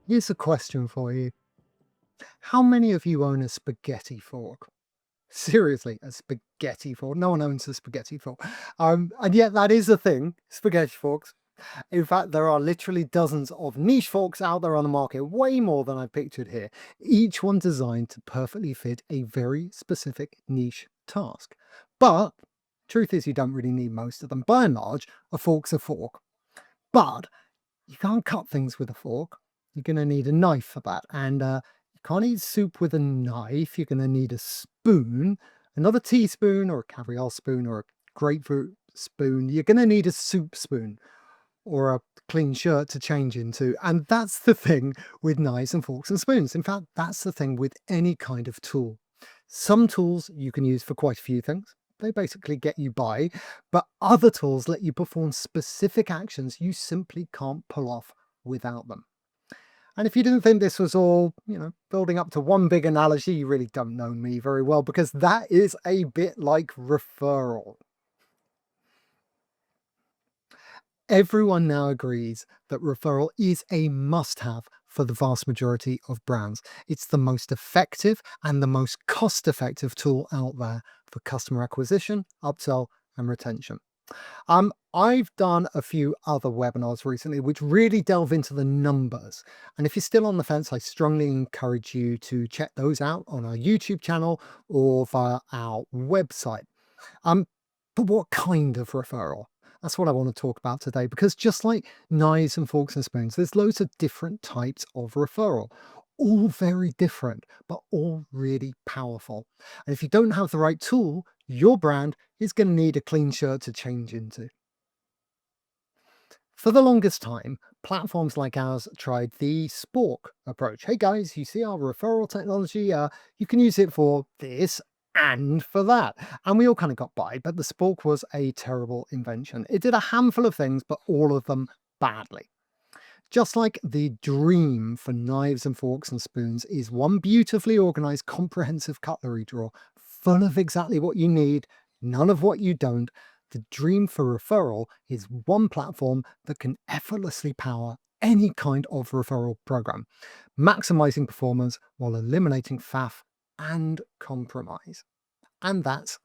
Here's a question for you. How many of you own a spaghetti fork? Seriously, a spaghetti fork. No one owns a spaghetti fork. And yet that is a thing, spaghetti forks. In fact, there are literally dozens of niche forks out there on the market, way more than I pictured here, each one designed to perfectly fit a very specific niche task. But truth is, you don't really need most of them. By and large, a fork's a fork. But you can't cut things with a fork. You're going to need a knife for that. And you can't eat soup with a knife. You're going to need a spoon, not a teaspoon or a caviar spoon or a grapefruit spoon. You're going to need a soup spoon or a clean shirt to change into. And that's the thing with knives and forks and spoons. In fact, that's the thing with any kind of tool. Some tools you can use for quite a few things. They basically get you by, but other tools let you perform specific actions you simply can't pull off without them. And if you didn't think this was all, building up to one big analogy, you really don't know me very well, because that is a bit like referral. Everyone now agrees that referral is a must-have for the vast majority of brands. It's the most effective and the most cost-effective tool out there for customer acquisition, upsell, and retention. I've done a few other webinars recently which really delve into the numbers. And if you're still on the fence, I strongly encourage you to check those out on our YouTube channel or via our website. But what kind of referral? That's what I want to talk about today, because just like knives and forks and spoons, there's loads of different types of referral, all very different, but all really powerful. And if you don't have the right tool, your brand is going to need a clean shirt to change into. For the longest time, platforms like ours tried the spork approach. Hey guys, you see our referral technology? You can use it for this and for that. And we all kind of got by, but the spork was a terrible invention. It did a handful of things, but all of them badly. Just like the dream for knives and forks and spoons is one beautifully organized, comprehensive cutlery drawer full of exactly what you need, none of what you don't, the dream for referral is one platform that can effortlessly power any kind of referral program, maximizing performance while eliminating faff and compromise. And that's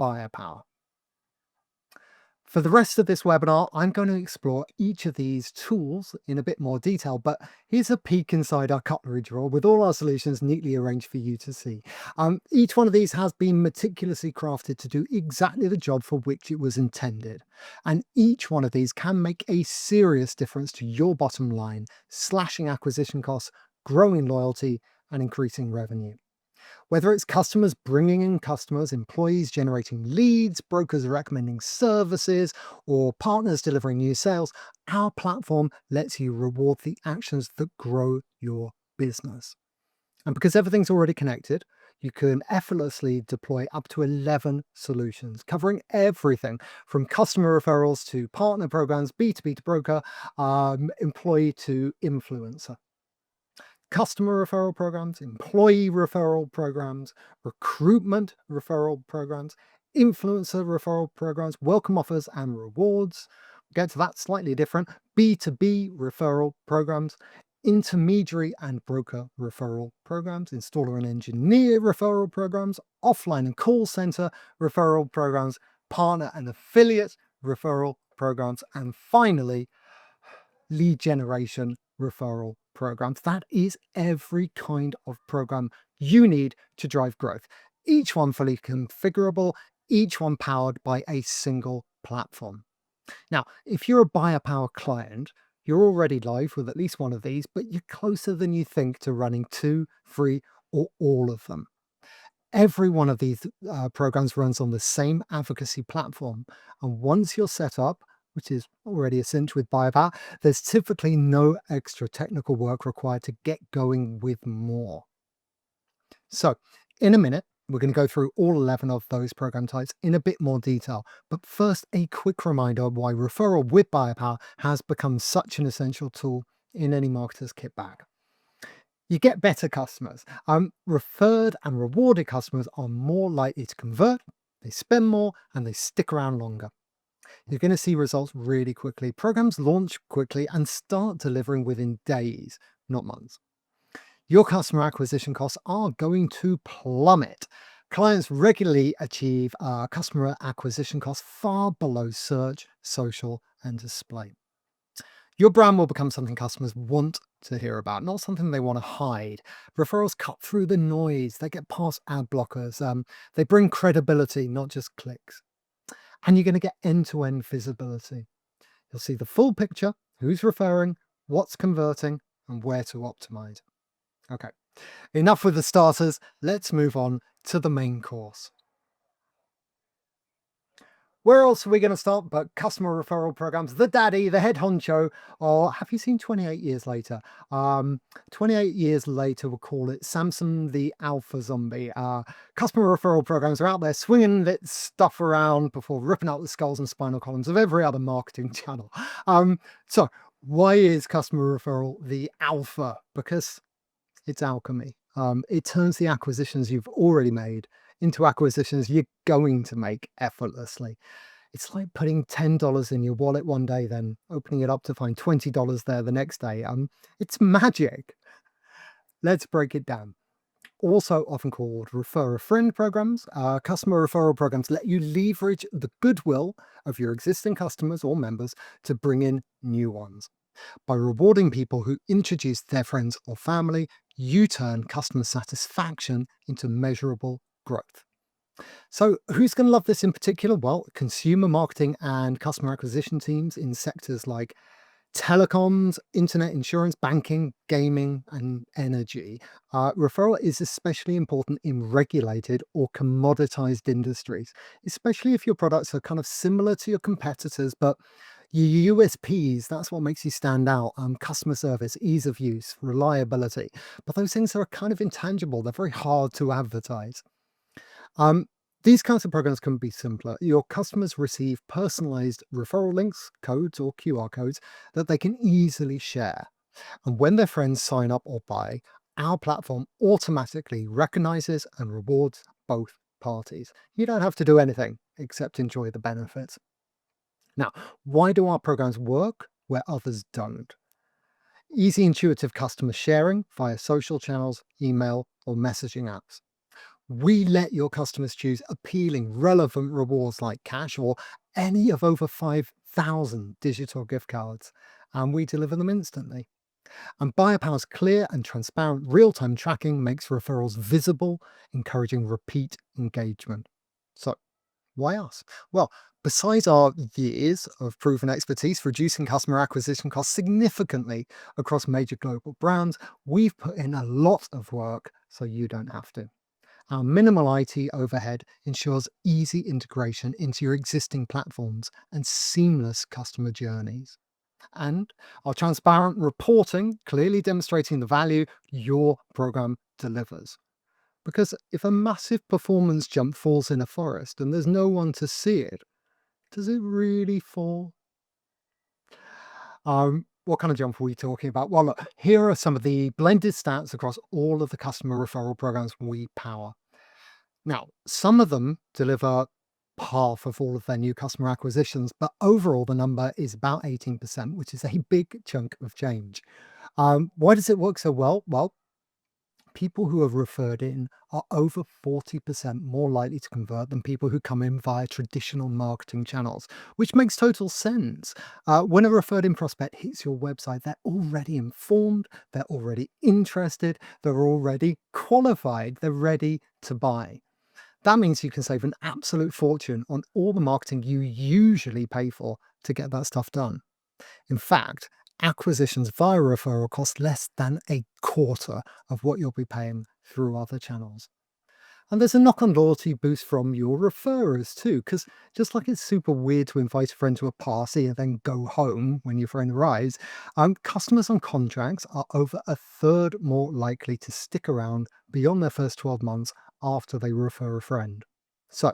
Buyapowa. For the rest of this webinar, I'm going to explore each of these tools in a bit more detail, but here's a peek inside our cutlery drawer with all our solutions neatly arranged for you to see. Each one of these has been meticulously crafted to do exactly the job for which it was intended. And each one of these can make a serious difference to your bottom line, slashing acquisition costs, growing loyalty, and increasing revenue. Whether it's customers bringing in customers, employees generating leads, brokers recommending services, or partners delivering new sales, our platform lets you reward the actions that grow your business. And because everything's already connected, you can effortlessly deploy up to 11 solutions, covering everything from customer referrals to partner programs, B2B to broker, employee to influencer. Customer referral programs, employee referral programs, recruitment referral programs, influencer referral programs, welcome offers and rewards. We'll get to that slightly different. B2B referral programs, intermediary and broker referral programs, installer and engineer referral programs, offline and call center referral programs, partner and affiliate referral programs, and finally, lead generation referral programs. That is every kind of program you need to drive growth. Each one fully configurable, each one powered by a single platform. Now, if you're a Buyapowa client, you're already live with at least one of these, but you're closer than you think to running 2, 3, or all of them. Every one of these programs runs on the same advocacy platform. And once you're set up, which is already a cinch with Buyapowa, there's typically no extra technical work required to get going with more. So in a minute, we're going to go through all 11 of those program types in a bit more detail. But first, a quick reminder of why referral with Buyapowa has become such an essential tool in any marketer's kit bag. You get better customers. Referred and rewarded customers are more likely to convert, they spend more, and they stick around longer. You're going to see results really quickly. Programs launch quickly and start delivering within days, not months. Your customer acquisition costs are going to plummet. Clients regularly achieve customer acquisition costs far below search, social, and display. Your brand will become something customers want to hear about, not something they want to hide. Referrals cut through the noise, they get past ad blockers, they bring credibility, not just clicks. And you're going to get end to end visibility. You'll see the full picture, who's referring, what's converting, and where to optimize. Okay, enough with the starters. Let's move on to the main course. Where else are we going to start but customer referral programs? The daddy, the head honcho, or have you seen 28 years later? 28 years later, we'll call it Samson the Alpha Zombie. Customer referral programs are out there swinging that stuff around before ripping out the skulls and spinal columns of every other marketing channel. So why is customer referral the alpha? Because it's alchemy. It turns the acquisitions you've already made into acquisitions you're going to make effortlessly. It's like putting $10 in your wallet one day, then opening it up to find $20 there the next day. It's magic. Let's break it down. Also often called refer a friend programs, customer referral programs let you leverage the goodwill of your existing customers or members to bring in new ones. By rewarding people who introduce their friends or family, you turn customer satisfaction into measurable growth. So, who's going to love this in particular? Well, consumer marketing and customer acquisition teams in sectors like telecoms, internet insurance, banking, gaming, and energy. Referral is especially important in regulated or commoditized industries, especially if your products are kind of similar to your competitors, but your USPs, that's what makes you stand out. Customer service, ease of use, reliability. But those things are kind of intangible. They're very hard to advertise. Um, these kinds of programs can be simpler. Your customers receive personalized referral links, codes, or QR codes that they can easily share. And when their friends sign up or buy, our platform automatically recognizes and rewards both parties. You don't have to do anything except enjoy the benefits. Now, why do our programs work where others don't? Easy, intuitive customer sharing via social channels, email, or messaging apps. We let your customers choose appealing, relevant rewards like cash or any of over 5,000 digital gift cards, and we deliver them instantly. And Buyapowa's clear and transparent real-time tracking makes referrals visible, encouraging repeat engagement. So, why us? Well, besides our years of proven expertise reducing customer acquisition costs significantly across major global brands, we've put in a lot of work so you don't have to. Our minimal IT overhead ensures easy integration into your existing platforms and seamless customer journeys. And our transparent reporting clearly demonstrating the value your program delivers. Because if a massive performance jump falls in a forest and there's no one to see it, does it really fall? What kind of jump are we talking about? Well, look, here are some of the blended stats across all of the customer referral programs we power. Now, some of them deliver half of all of their new customer acquisitions, but overall the number is about 18%, which is a big chunk of change. Why does it work so well? Well, people who have referred in are over 40% more likely to convert than people who come in via traditional marketing channels, which makes total sense. When a referred in prospect hits your website, they're already informed, they're already interested, they're already qualified, they're ready to buy. That means you can save an absolute fortune on all the marketing you usually pay for to get that stuff done. In fact, acquisitions via referral cost less than a quarter of what you'll be paying through other channels. And there's a knock-on loyalty boost from your referrers too, because just like it's super weird to invite a friend to a party and then go home when your friend arrives, customers on contracts are over a third more likely to stick around beyond their first 12 months after they refer a friend. So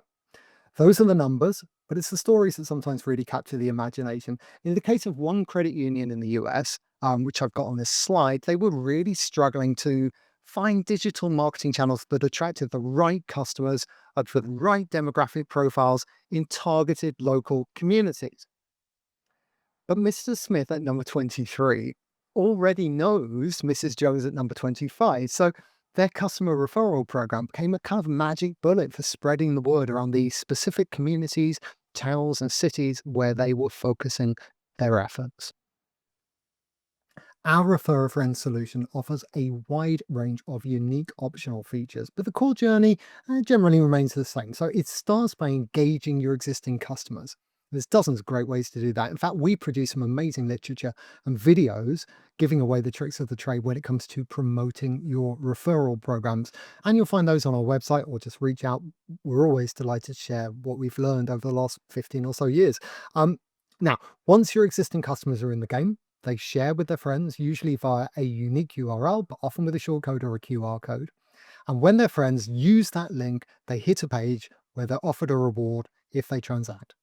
those are the numbers, but it's the stories that sometimes really capture the imagination. In the case of one credit union in the US, which I've got on this slide, they were really struggling to find digital marketing channels that attracted the right customers for the right demographic profiles in targeted local communities. But Mr. Smith at number 23 already knows Mrs. Jones at number 25. So their customer referral program became a kind of magic bullet for spreading the word around the specific communities, towns, and cities where they were focusing their efforts. Our Refer a Friend solution offers a wide range of unique optional features, but the core journey generally remains the same. So it starts by engaging your existing customers. There's dozens of great ways to do that. In fact, we produce some amazing literature and videos giving away the tricks of the trade when it comes to promoting your referral programs. And you'll find those on our website or just reach out. We're always delighted to share what we've learned over the last 15 or so years. Um, Now, once your existing customers are in the game, they share with their friends, usually via a unique URL, but often with a short code or a QR code. And when their friends use that link, they hit a page where they're offered a reward if they transact.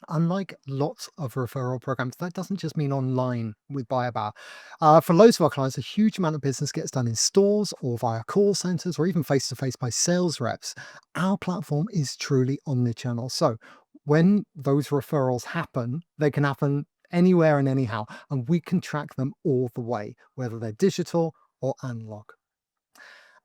Unlike lots of referral programs, that doesn't just mean online with Buyapowa. For loads of our clients, a huge amount of business gets done in stores or via call centers or even face to face by sales reps. Our platform is truly omnichannel. So when those referrals happen, they can happen anywhere and anyhow, and we can track them all the way, whether they're digital or analog.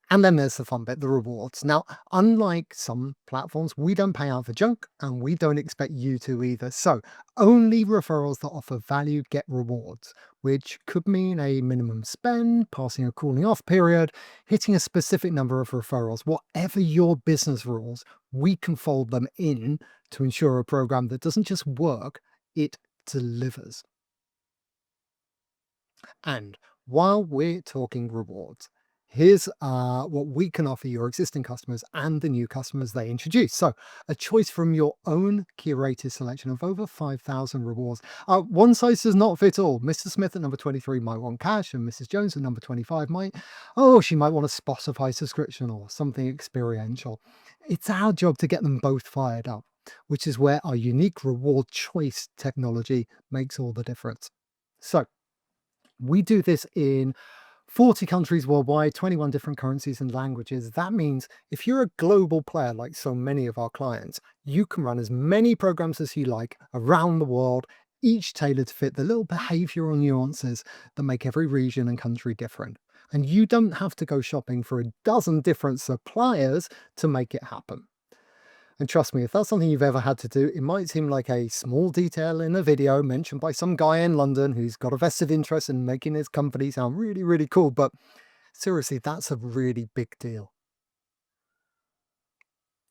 And then there's the fun bit, the rewards. Now, unlike some platforms, we don't pay out for junk and we don't expect you to either. So only referrals that offer value get rewards, which could mean a minimum spend, passing a cooling off period, hitting a specific number of referrals. Whatever your business rules, we can fold them in to ensure a program that doesn't just work, it delivers. And while we're talking rewards, here's what we can offer your existing customers and the new customers they introduce. So, a choice from your own curated selection of over 5,000 rewards. One size does not fit all. Mr. Smith at number 23 might want cash, and Mrs. Jones at number 25 she might want a Spotify subscription or something experiential. It's our job to get them both fired up, which is where our unique reward choice technology makes all the difference. So, we do this in 40 countries worldwide, 21 different currencies and languages. That means if you're a global player, like so many of our clients, you can run as many programs as you like around the world, each tailored to fit the little behavioral nuances that make every region and country different. And you don't have to go shopping for a dozen different suppliers to make it happen. And trust me, if that's something you've ever had to do, it might seem like a small detail in a video mentioned by some guy in London who's got a vested interest in making his company sound really, really cool. But seriously, that's a really big deal.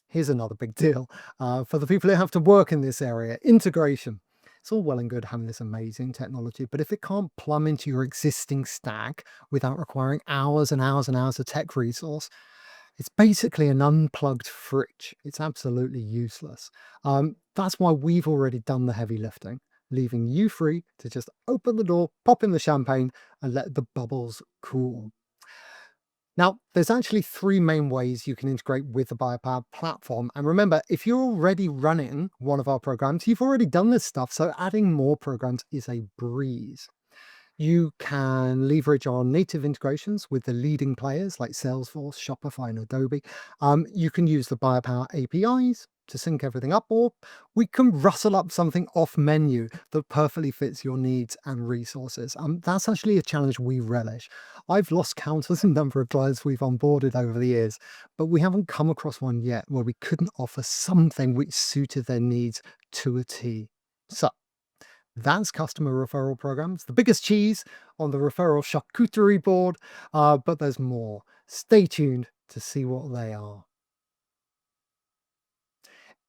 Here's another big deal for the people who have to work in this area, integration. It's all well and good having this amazing technology, but if it can't plumb into your existing stack without requiring hours and hours and hours of tech resource, it's basically an unplugged fridge. It's absolutely useless. That's why we've already done the heavy lifting, leaving you free to just open the door, pop in the champagne, and let the bubbles cool. Now, there's actually three main ways you can integrate with the Buyapowa platform. And remember, if you're already running one of our programs, you've already done this stuff. So adding more programs is a breeze. You can leverage our native integrations with the leading players like Salesforce, Shopify, and Adobe. You can use the Buyapowa APIs to sync everything up, or we can rustle up something off menu that perfectly fits your needs and resources. That's actually a challenge we relish. I've lost count of the number of clients we've onboarded over the years, but we haven't come across one yet where we couldn't offer something which suited their needs to a T. So, that's customer referral programs, the biggest cheese on the referral charcuterie board, but there's more. Stay tuned to see what they are.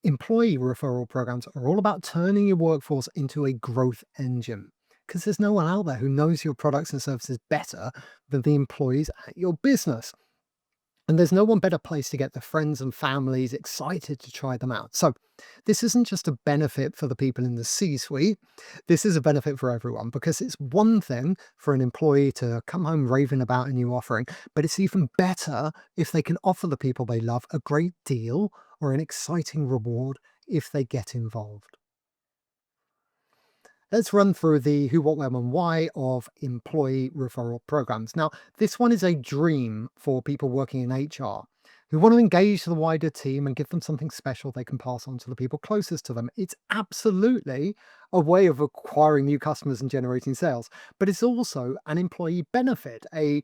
Employee referral programs are all about turning your workforce into a growth engine because there's no one out there who knows your products and services better than the employees at your business. And there's no one better place to get the friends and families excited to try them out. So, this isn't just a benefit for the people in the C suite. This is a benefit for everyone because it's one thing for an employee to come home raving about a new offering, but it's even better if they can offer the people they love a great deal or an exciting reward if they get involved. Let's run through the who, what, when, and why of employee referral programs. Now, this one is a dream for people working in HR We want to engage the wider team and give them something special they can pass on to the people closest to them. It's absolutely a way of acquiring new customers and generating sales, but it's also an employee benefit, a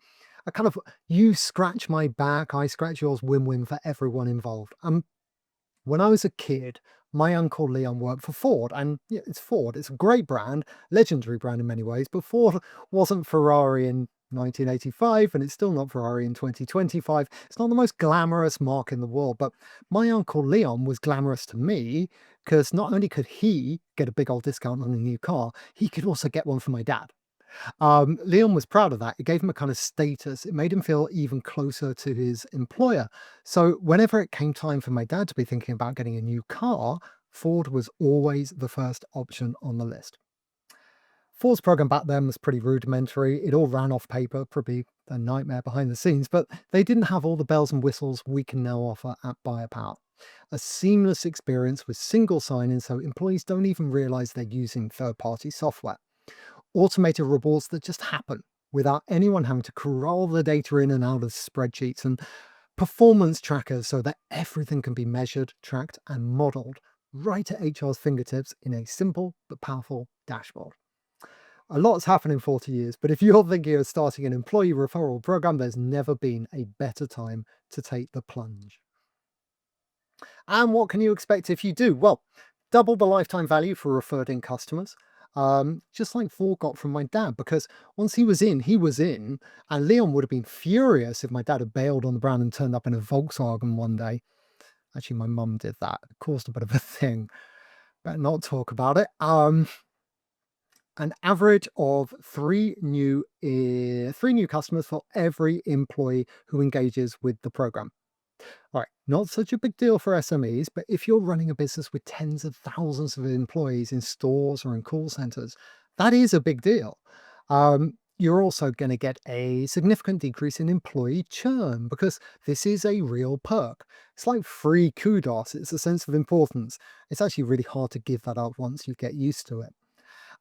kind of you scratch my back, I scratch yours win-win for everyone involved. When I was a kid, my uncle Leon worked for Ford, and yeah, it's Ford. It's a great brand, legendary brand in many ways, but Ford wasn't Ferrari in 1985, and it's still not Ferrari in 2025. It's not the most glamorous mark in the world, but my uncle Leon was glamorous to me because not only could he get a big old discount on a new car, he could also get one for my dad. Leon was proud of that. It gave him a kind of status. It made him feel even closer to his employer. So whenever it came time for my dad to be thinking about getting a new car, Ford was always the first option on the list. Ford's program back then was pretty rudimentary. It all ran off paper, probably a nightmare behind the scenes, but they didn't have all the bells and whistles we can now offer at Buyapowa. A seamless experience with single sign-in so employees don't even realize they're using third-party software. Automated reports that just happen without anyone having to crawl the data in and out of spreadsheets, and performance trackers so that everything can be measured, tracked, and modeled right at HR's fingertips in a simple but powerful dashboard. A lot's happened in 40 years, but if you're thinking of starting an employee referral program, there's never been a better time to take the plunge. And what can you expect if you do? Well, double the lifetime value for referred in customers. Just like Ford got from my dad, because once he was in, he was in. And Leon would have been furious if my dad had bailed on the brand and turned up in a Volkswagen one day. Actually, my mum did that. It caused a bit of a thing. Better not talk about it. An average of three new customers for every employee who engages with the program. All right, not such a big deal for SMEs, but if you're running a business with tens of thousands of employees in stores or in call centers, that is a big deal. You're also going to get a significant decrease in employee churn because this is a real perk. It's like free kudos. It's a sense of importance. It's actually really hard to give that up once you get used to it,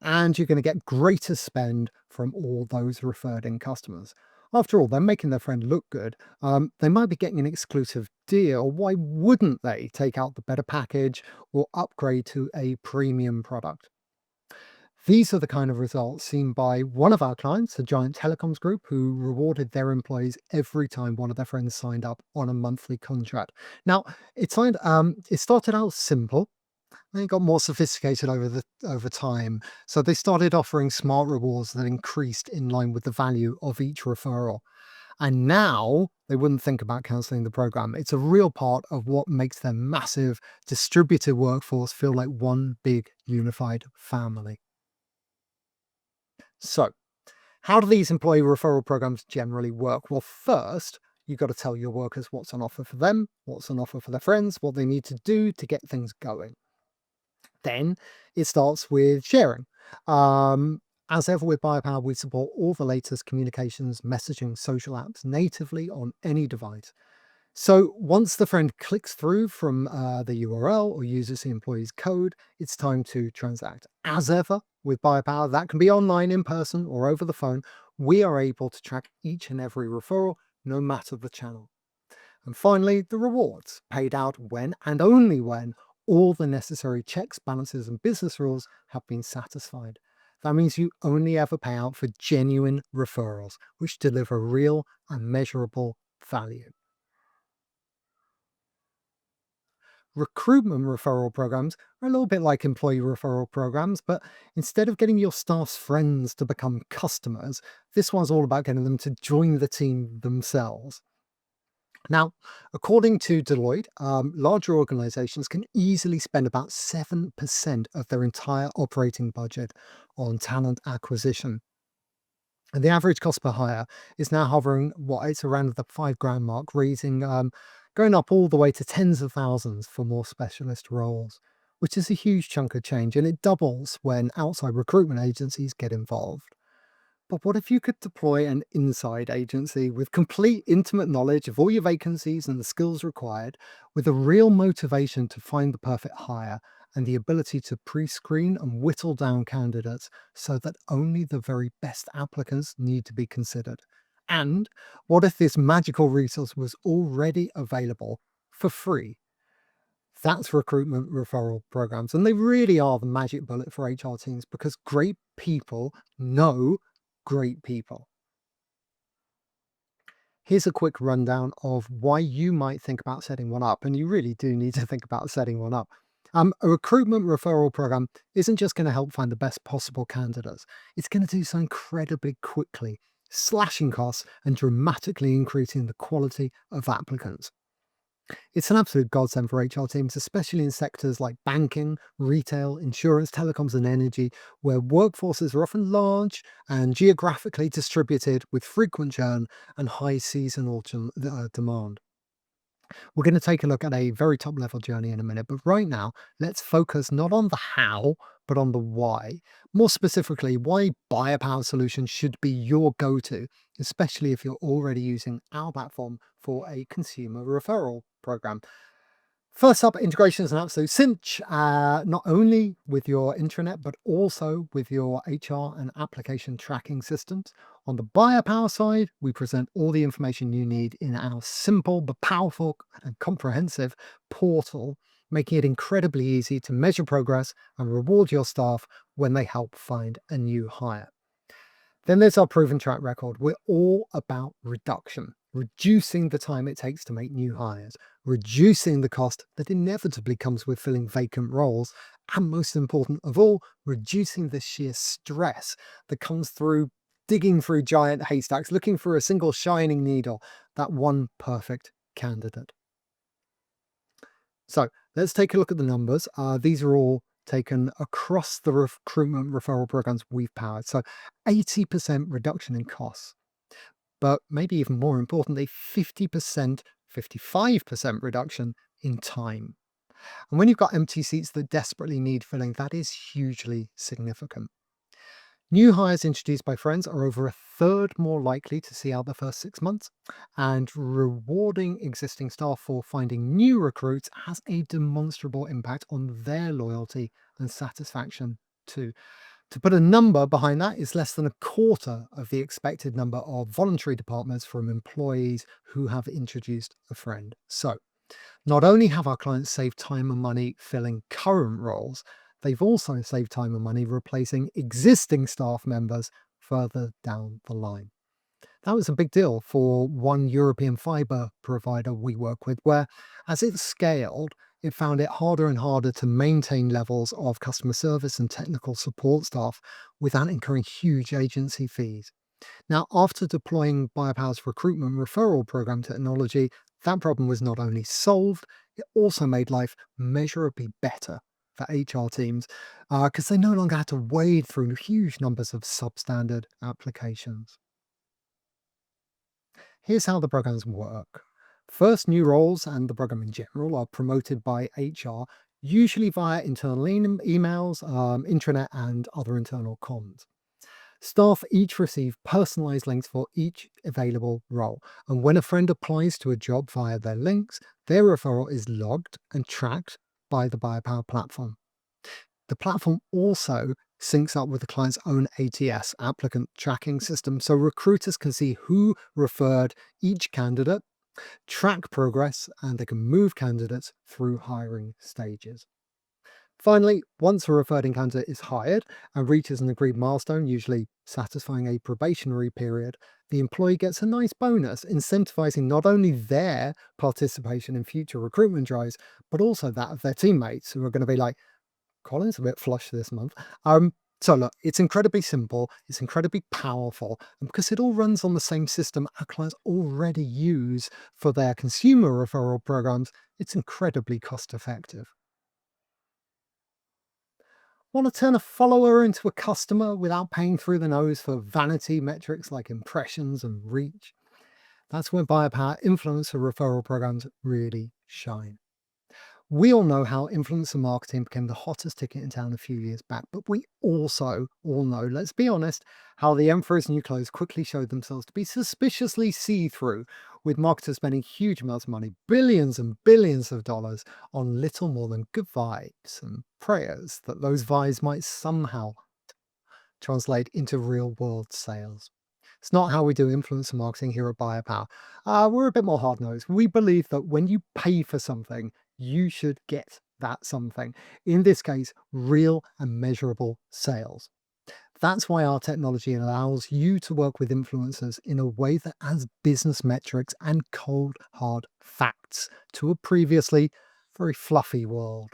and you're going to get greater spend from all those referred in customers. After all, they're making their friend look good. They might be getting an exclusive deal. Why wouldn't they take out the better package or upgrade to a premium product? These are the kind of results seen by one of our clients, a giant telecoms group, who rewarded their employees every time one of their friends signed up on a monthly contract. Now, it started out simple. They got more sophisticated over time. So they started offering smart rewards that increased in line with the value of each referral. And now they wouldn't think about canceling the program. It's a real part of what makes their massive distributed workforce feel like one big unified family. So, how do these employee referral programs generally work? Well, first, you've got to tell your workers what's on offer for them, what's on offer for their friends, what they need to do to get things going. Then it starts with sharing. Um, as ever with Buyapowa, we support all the latest communications, messaging, social apps natively on any device. So once the friend clicks through from the URL or uses the employee's code, it's time to transact. As ever with Buyapowa, that can be online, in person, or over the phone. We are able to track each and every referral, no matter the channel. And finally, the rewards, paid out when and only when all the necessary checks, balances, and business rules have been satisfied. That means you only ever pay out for genuine referrals, which deliver real and measurable value. Recruitment referral programs are a little bit like employee referral programs, but instead of getting your staff's friends to become customers, this one's all about getting them to join the team themselves. Now, according to Deloitte, larger organizations can easily spend about 7% of their entire operating budget on talent acquisition. And the average cost per hire is now hovering, it's around the 5 grand mark, going up all the way to tens of thousands for more specialist roles, which is a huge chunk of change. And it doubles when outside recruitment agencies get involved. But what if you could deploy an inside agency with complete intimate knowledge of all your vacancies and the skills required, with a real motivation to find the perfect hire and the ability to pre-screen and whittle down candidates so that only the very best applicants need to be considered? And what if this magical resource was already available for free? That's recruitment referral programs. And they really are the magic bullet for HR teams because great people know great people. Here's a quick rundown of why you might think about setting one up. And you really do need to think about setting one up. A recruitment referral program isn't just going to help find the best possible candidates, it's going to do so incredibly quickly, slashing costs and dramatically increasing the quality of applicants. It's an absolute godsend for HR teams, especially in sectors like banking, retail, insurance, telecoms, and energy, where workforces are often large and geographically distributed with frequent churn and high seasonal demand. We're going to take a look at a very top level journey in a minute, but right now, let's focus not on the how, but on the why. More specifically, why Buyapowa solutions should be your go to, especially if you're already using our platform for a consumer referral program. First up, integration is an absolute cinch, not only with your intranet, but also with your HR and application tracking systems. On the buyer power side, we present all the information you need in our simple but powerful and comprehensive portal, making it incredibly easy to measure progress and reward your staff when they help find a new hire. Then there's our proven track record. We're all about reduction, reducing the time it takes to make new hires, reducing the cost that inevitably comes with filling vacant roles, and most important of all, reducing the sheer stress that comes through digging through giant haystacks, looking for a single shining needle, that one perfect candidate. So let's take a look at the numbers. These are all taken across the recruitment referral programs we've powered. So 80% reduction in costs, but maybe even more importantly, 50%, 55% reduction in time. And when you've got empty seats that desperately need filling, that is hugely significant. New hires introduced by friends are over a third more likely to see out the first 6 months, and rewarding existing staff for finding new recruits has a demonstrable impact on their loyalty and satisfaction too. To put a number behind that, is less than a quarter of the expected number of voluntary departments from employees who have introduced a friend. So, not only have our clients saved time and money filling current roles, they've also saved time and money replacing existing staff members further down the line. That was a big deal for one European fiber provider we work with, where as it scaled, it found it harder and harder to maintain levels of customer service and technical support staff without incurring huge agency fees. Now, after deploying Buyapowa's recruitment referral program technology, that problem was not only solved, it also made life measurably better for HR teams because they no longer had to wade through huge numbers of substandard applications. Here's how the programs work. First, new roles and the program in general are promoted by HR, usually via internal emails, intranet, and other internal comms. Staff each receive personalized links for each available role, and when a friend applies to a job via their links, their referral is logged and tracked by the Buyapowa platform. The platform also syncs up with the client's own ATS, applicant tracking system, so recruiters can see who referred each candidate, track progress, and they can move candidates through hiring stages. Finally, once a referred candidate is hired and reaches an agreed milestone, usually satisfying a probationary period, the employee gets a nice bonus, incentivizing not only their participation in future recruitment drives, but also that of their teammates who are going to be like, Colin's a bit flush this month. So look, it's incredibly simple, it's incredibly powerful, and because it all runs on the same system our clients already use for their consumer referral programs, it's incredibly cost effective. Want to turn a follower into a customer without paying through the nose for vanity metrics like impressions and reach? That's where Buyapowa influencer referral programs really shine. We all know how influencer marketing became the hottest ticket in town a few years back, but we also all know, let's be honest, how the emperor's new clothes quickly showed themselves to be suspiciously see-through, with marketers spending huge amounts of money, billions and billions of dollars, on little more than good vibes and prayers that those vibes might somehow translate into real-world sales. It's not how we do influencer marketing here at Buyapowa. We're a bit more hard nosed. We believe that when you pay for something, you should get that something. In this case, real and measurable sales. That's why our technology allows you to work with influencers in a way that adds business metrics and cold, hard facts to a previously very fluffy world.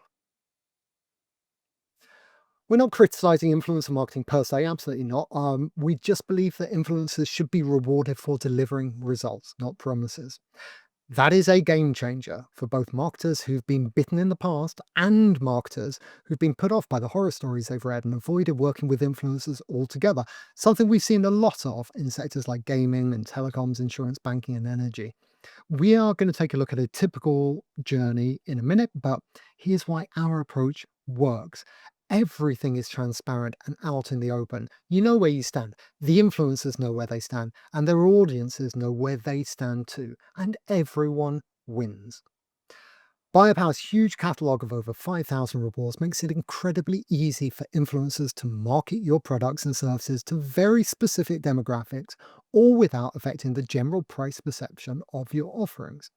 We're not criticizing influencer marketing per se, absolutely not. We just believe that influencers should be rewarded for delivering results, not promises. That is a game changer for both marketers who've been bitten in the past and marketers who've been put off by the horror stories they've read and avoided working with influencers altogether. Something we've seen a lot of in sectors like gaming and telecoms, insurance, banking, and energy. We are going to take a look at a typical journey in a minute, but here's why our approach works. Everything is transparent and out in the open. You know where you stand. The influencers know where they stand, and their audiences know where they stand too. And everyone wins. Buyapowa's huge catalogue of over 5,000 rewards makes it incredibly easy for influencers to market your products and services to very specific demographics, all without affecting the general price perception of your offerings.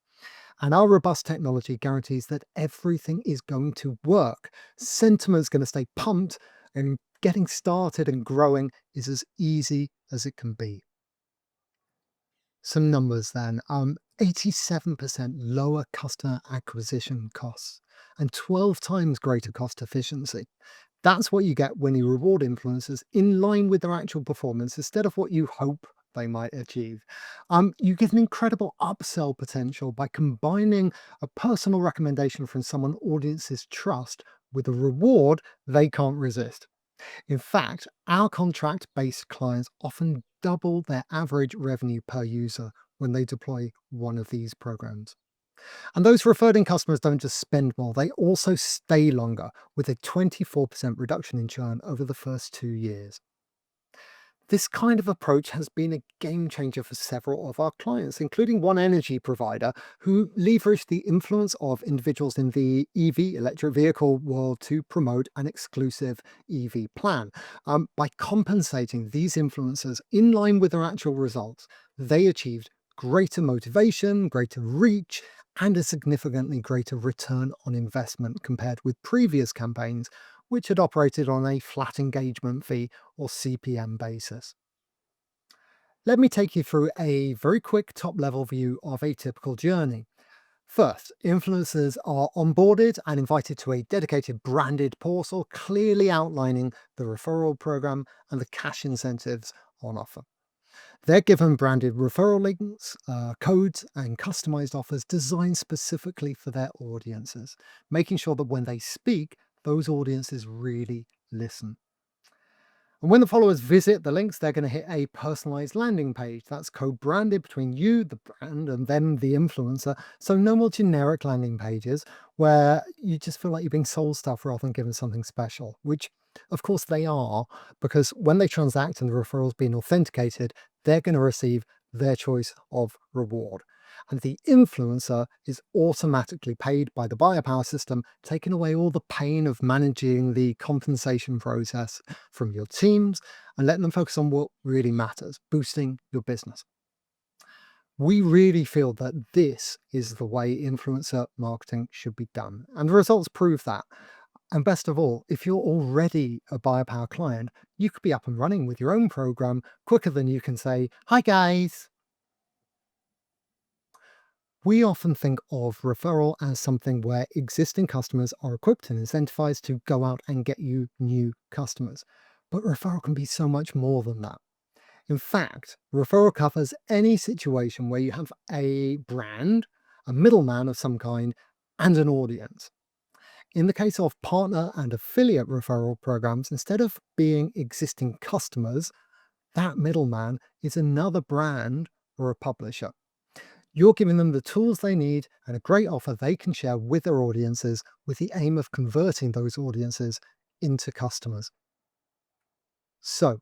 And our robust technology guarantees that everything is going to work. Sentiment's going to stay pumped, and getting started and growing is as easy as it can be. Some numbers then. 87% lower customer acquisition costs and 12 times greater cost efficiency. That's what you get when you reward influencers in line with their actual performance instead of what you hope they might achieve. You get an incredible upsell potential by combining a personal recommendation from someone audiences trust with a reward they can't resist. In fact, our contract based clients often double their average revenue per user when they deploy one of these programs. And those referred in customers don't just spend more, they also stay longer, with a 24% reduction in churn over the first 2 years. This kind of approach has been a game changer for several of our clients, including one energy provider who leveraged the influence of individuals in the EV electric vehicle world to promote an exclusive EV plan. By compensating these influencers in line with their actual results, they achieved greater motivation, greater reach, and a significantly greater return on investment compared with previous campaigns, which had operated on a flat engagement fee or CPM basis. Let me take you through a very quick top level view of a typical journey. First, influencers are onboarded and invited to a dedicated branded portal clearly outlining the referral program and the cash incentives on offer. They're given branded referral links, codes, and customized offers designed specifically for their audiences, making sure that when they speak, those audiences really listen. And when the followers visit the links, they're going to hit a personalized landing page that's co-branded between you, the brand, and them, the influencer. So no more generic landing pages where you just feel like you're being sold stuff rather than given something special, which of course they are, because when they transact and the referral's being authenticated, they're going to receive their choice of reward. And the influencer is automatically paid by the buyer power system, taking away all the pain of managing the compensation process from your teams and letting them focus on what really matters, boosting your business. We really feel that this is the way influencer marketing should be done. And the results prove that. And best of all, if you're already a buyer power client, you could be up and running with your own program quicker than you can say, "Hi guys." We often think of referral as something where existing customers are equipped and incentivized to go out and get you new customers. But referral can be so much more than that. In fact, referral covers any situation where you have a brand, a middleman of some kind, and an audience. In the case of partner and affiliate referral programs, instead of being existing customers, that middleman is another brand or a publisher. You're giving them the tools they need and a great offer they can share with their audiences with the aim of converting those audiences into customers. So,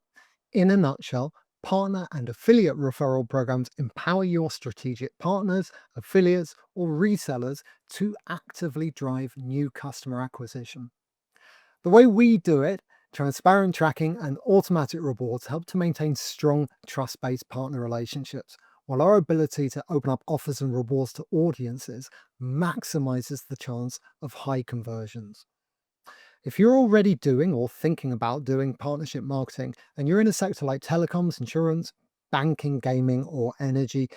in a nutshell, partner and affiliate referral programs empower your strategic partners, affiliates, or resellers to actively drive new customer acquisition. The way we do it Transparent tracking and automatic rewards help to maintain strong, trust based partner relationships, while our ability to open up offers and rewards to audiences maximizes the chance of high conversions. If you're already doing or thinking about doing partnership marketing and you're in a sector like telecoms, insurance, banking, gaming, or energy,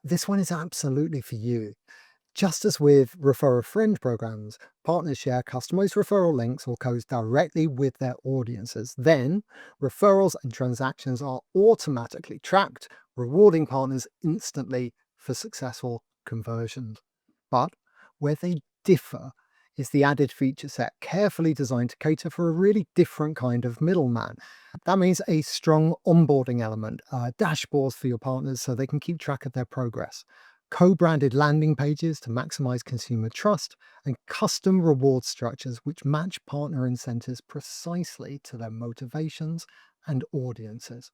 this one is absolutely for you. Just as with refer a friend programs, partners share customized referral links or codes directly with their audiences. Then, referrals and transactions are automatically tracked, rewarding partners instantly for successful conversions. But where they differ is the added feature set carefully designed to cater for a really different kind of middleman. That means a strong onboarding element, dashboards for your partners so they can keep track of their progress, co-branded landing pages to maximize consumer trust, and custom reward structures which match partner incentives precisely to their motivations and audiences.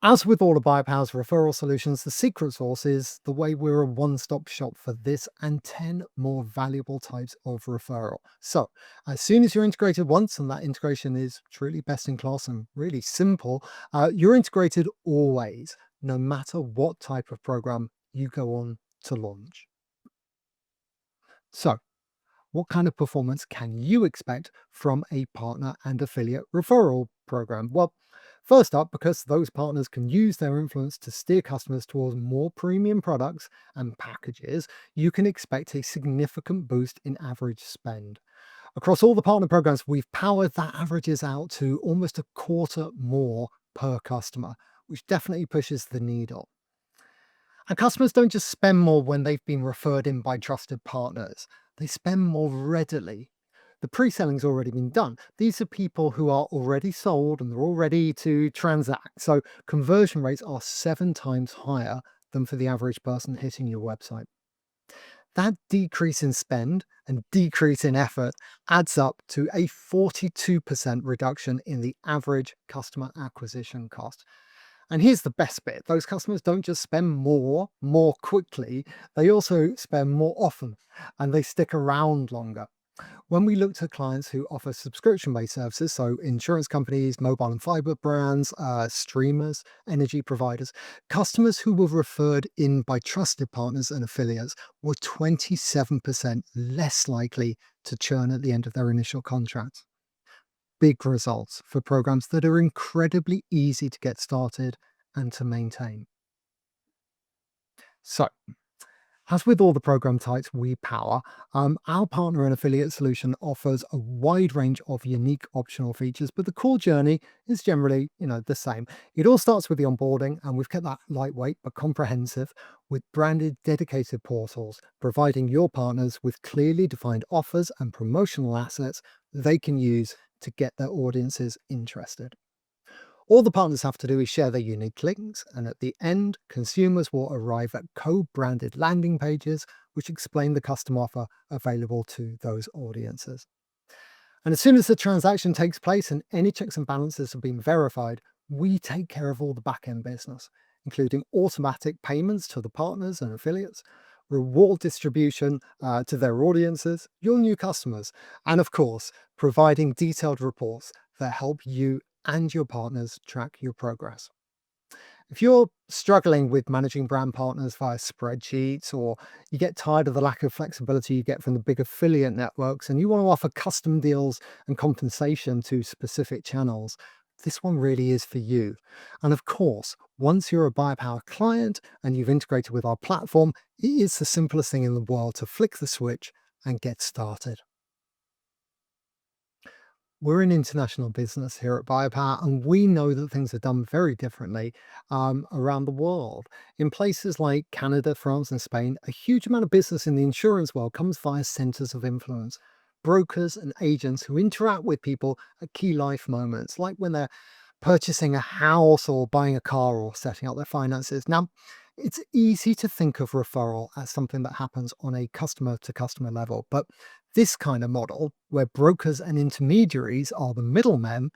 As with all of Buyapowa's referral solutions, the secret sauce is the way we're a one-stop shop for this and 10 more valuable types of referral. So, as soon as you're integrated once, and that integration is truly best in class and really simple, you're integrated always, no matter what type of program you go on to launch. So, what kind of performance can you expect from a partner and affiliate referral program? Well, first up, because those partners can use their influence to steer customers towards more premium products and packages, you can expect a significant boost in average spend. Across all the partner programs we've powered, that averages out to almost a quarter more per customer, which definitely pushes the needle. And customers don't just spend more when they've been referred in by trusted partners, they spend more readily. The pre selling's already been done. These are people who are already sold and they're all ready to transact. So conversion rates are 7 times higher than for the average person hitting your website. That decrease in spend and decrease in effort adds up to a 42% reduction in the average customer acquisition cost. And here's the best bit. Those customers don't just spend more quickly, they also spend more often and they stick around longer. When we looked at clients who offer subscription-based services, so insurance companies, mobile and fiber brands, streamers, energy providers, customers who were referred in by trusted partners and affiliates were 27% less likely to churn at the end of their initial contract. Big results for programs that are incredibly easy to get started and to maintain. So, as with all the program types we power, our partner and affiliate solution offers a wide range of unique optional features, but the core journey is generally, the same. It all starts with the onboarding, and we've kept that lightweight but comprehensive with branded dedicated portals, providing your partners with clearly defined offers and promotional assets they can use to get their audiences interested. All the partners have to do is share their unique links, and at the end, consumers will arrive at co-branded landing pages which explain the custom offer available to those audiences. And as soon as the transaction takes place and any checks and balances have been verified, we take care of all the back-end business, including automatic payments to the partners and affiliates, reward distribution to their audiences, your new customers, and of course, providing detailed reports that help you and your partners track your progress. If you're struggling with managing brand partners via spreadsheets, or you get tired of the lack of flexibility you get from the big affiliate networks and you want to offer custom deals and compensation to specific channels, this one really is for you. And of course, once you're a Buyapowa client and you've integrated with our platform, it is the simplest thing in the world to flick the switch and get started. We're an international business here at Buyapowa, and we know that things are done very differently around the world. In places like Canada, France, and Spain, a huge amount of business in the insurance world comes via centers of influence, brokers and agents who interact with people at key life moments, like when they're purchasing a house or buying a car or setting up their finances. Now, it's easy to think of referral as something that happens on a customer to customer level, but this kind of model, where brokers and intermediaries are the middlemen,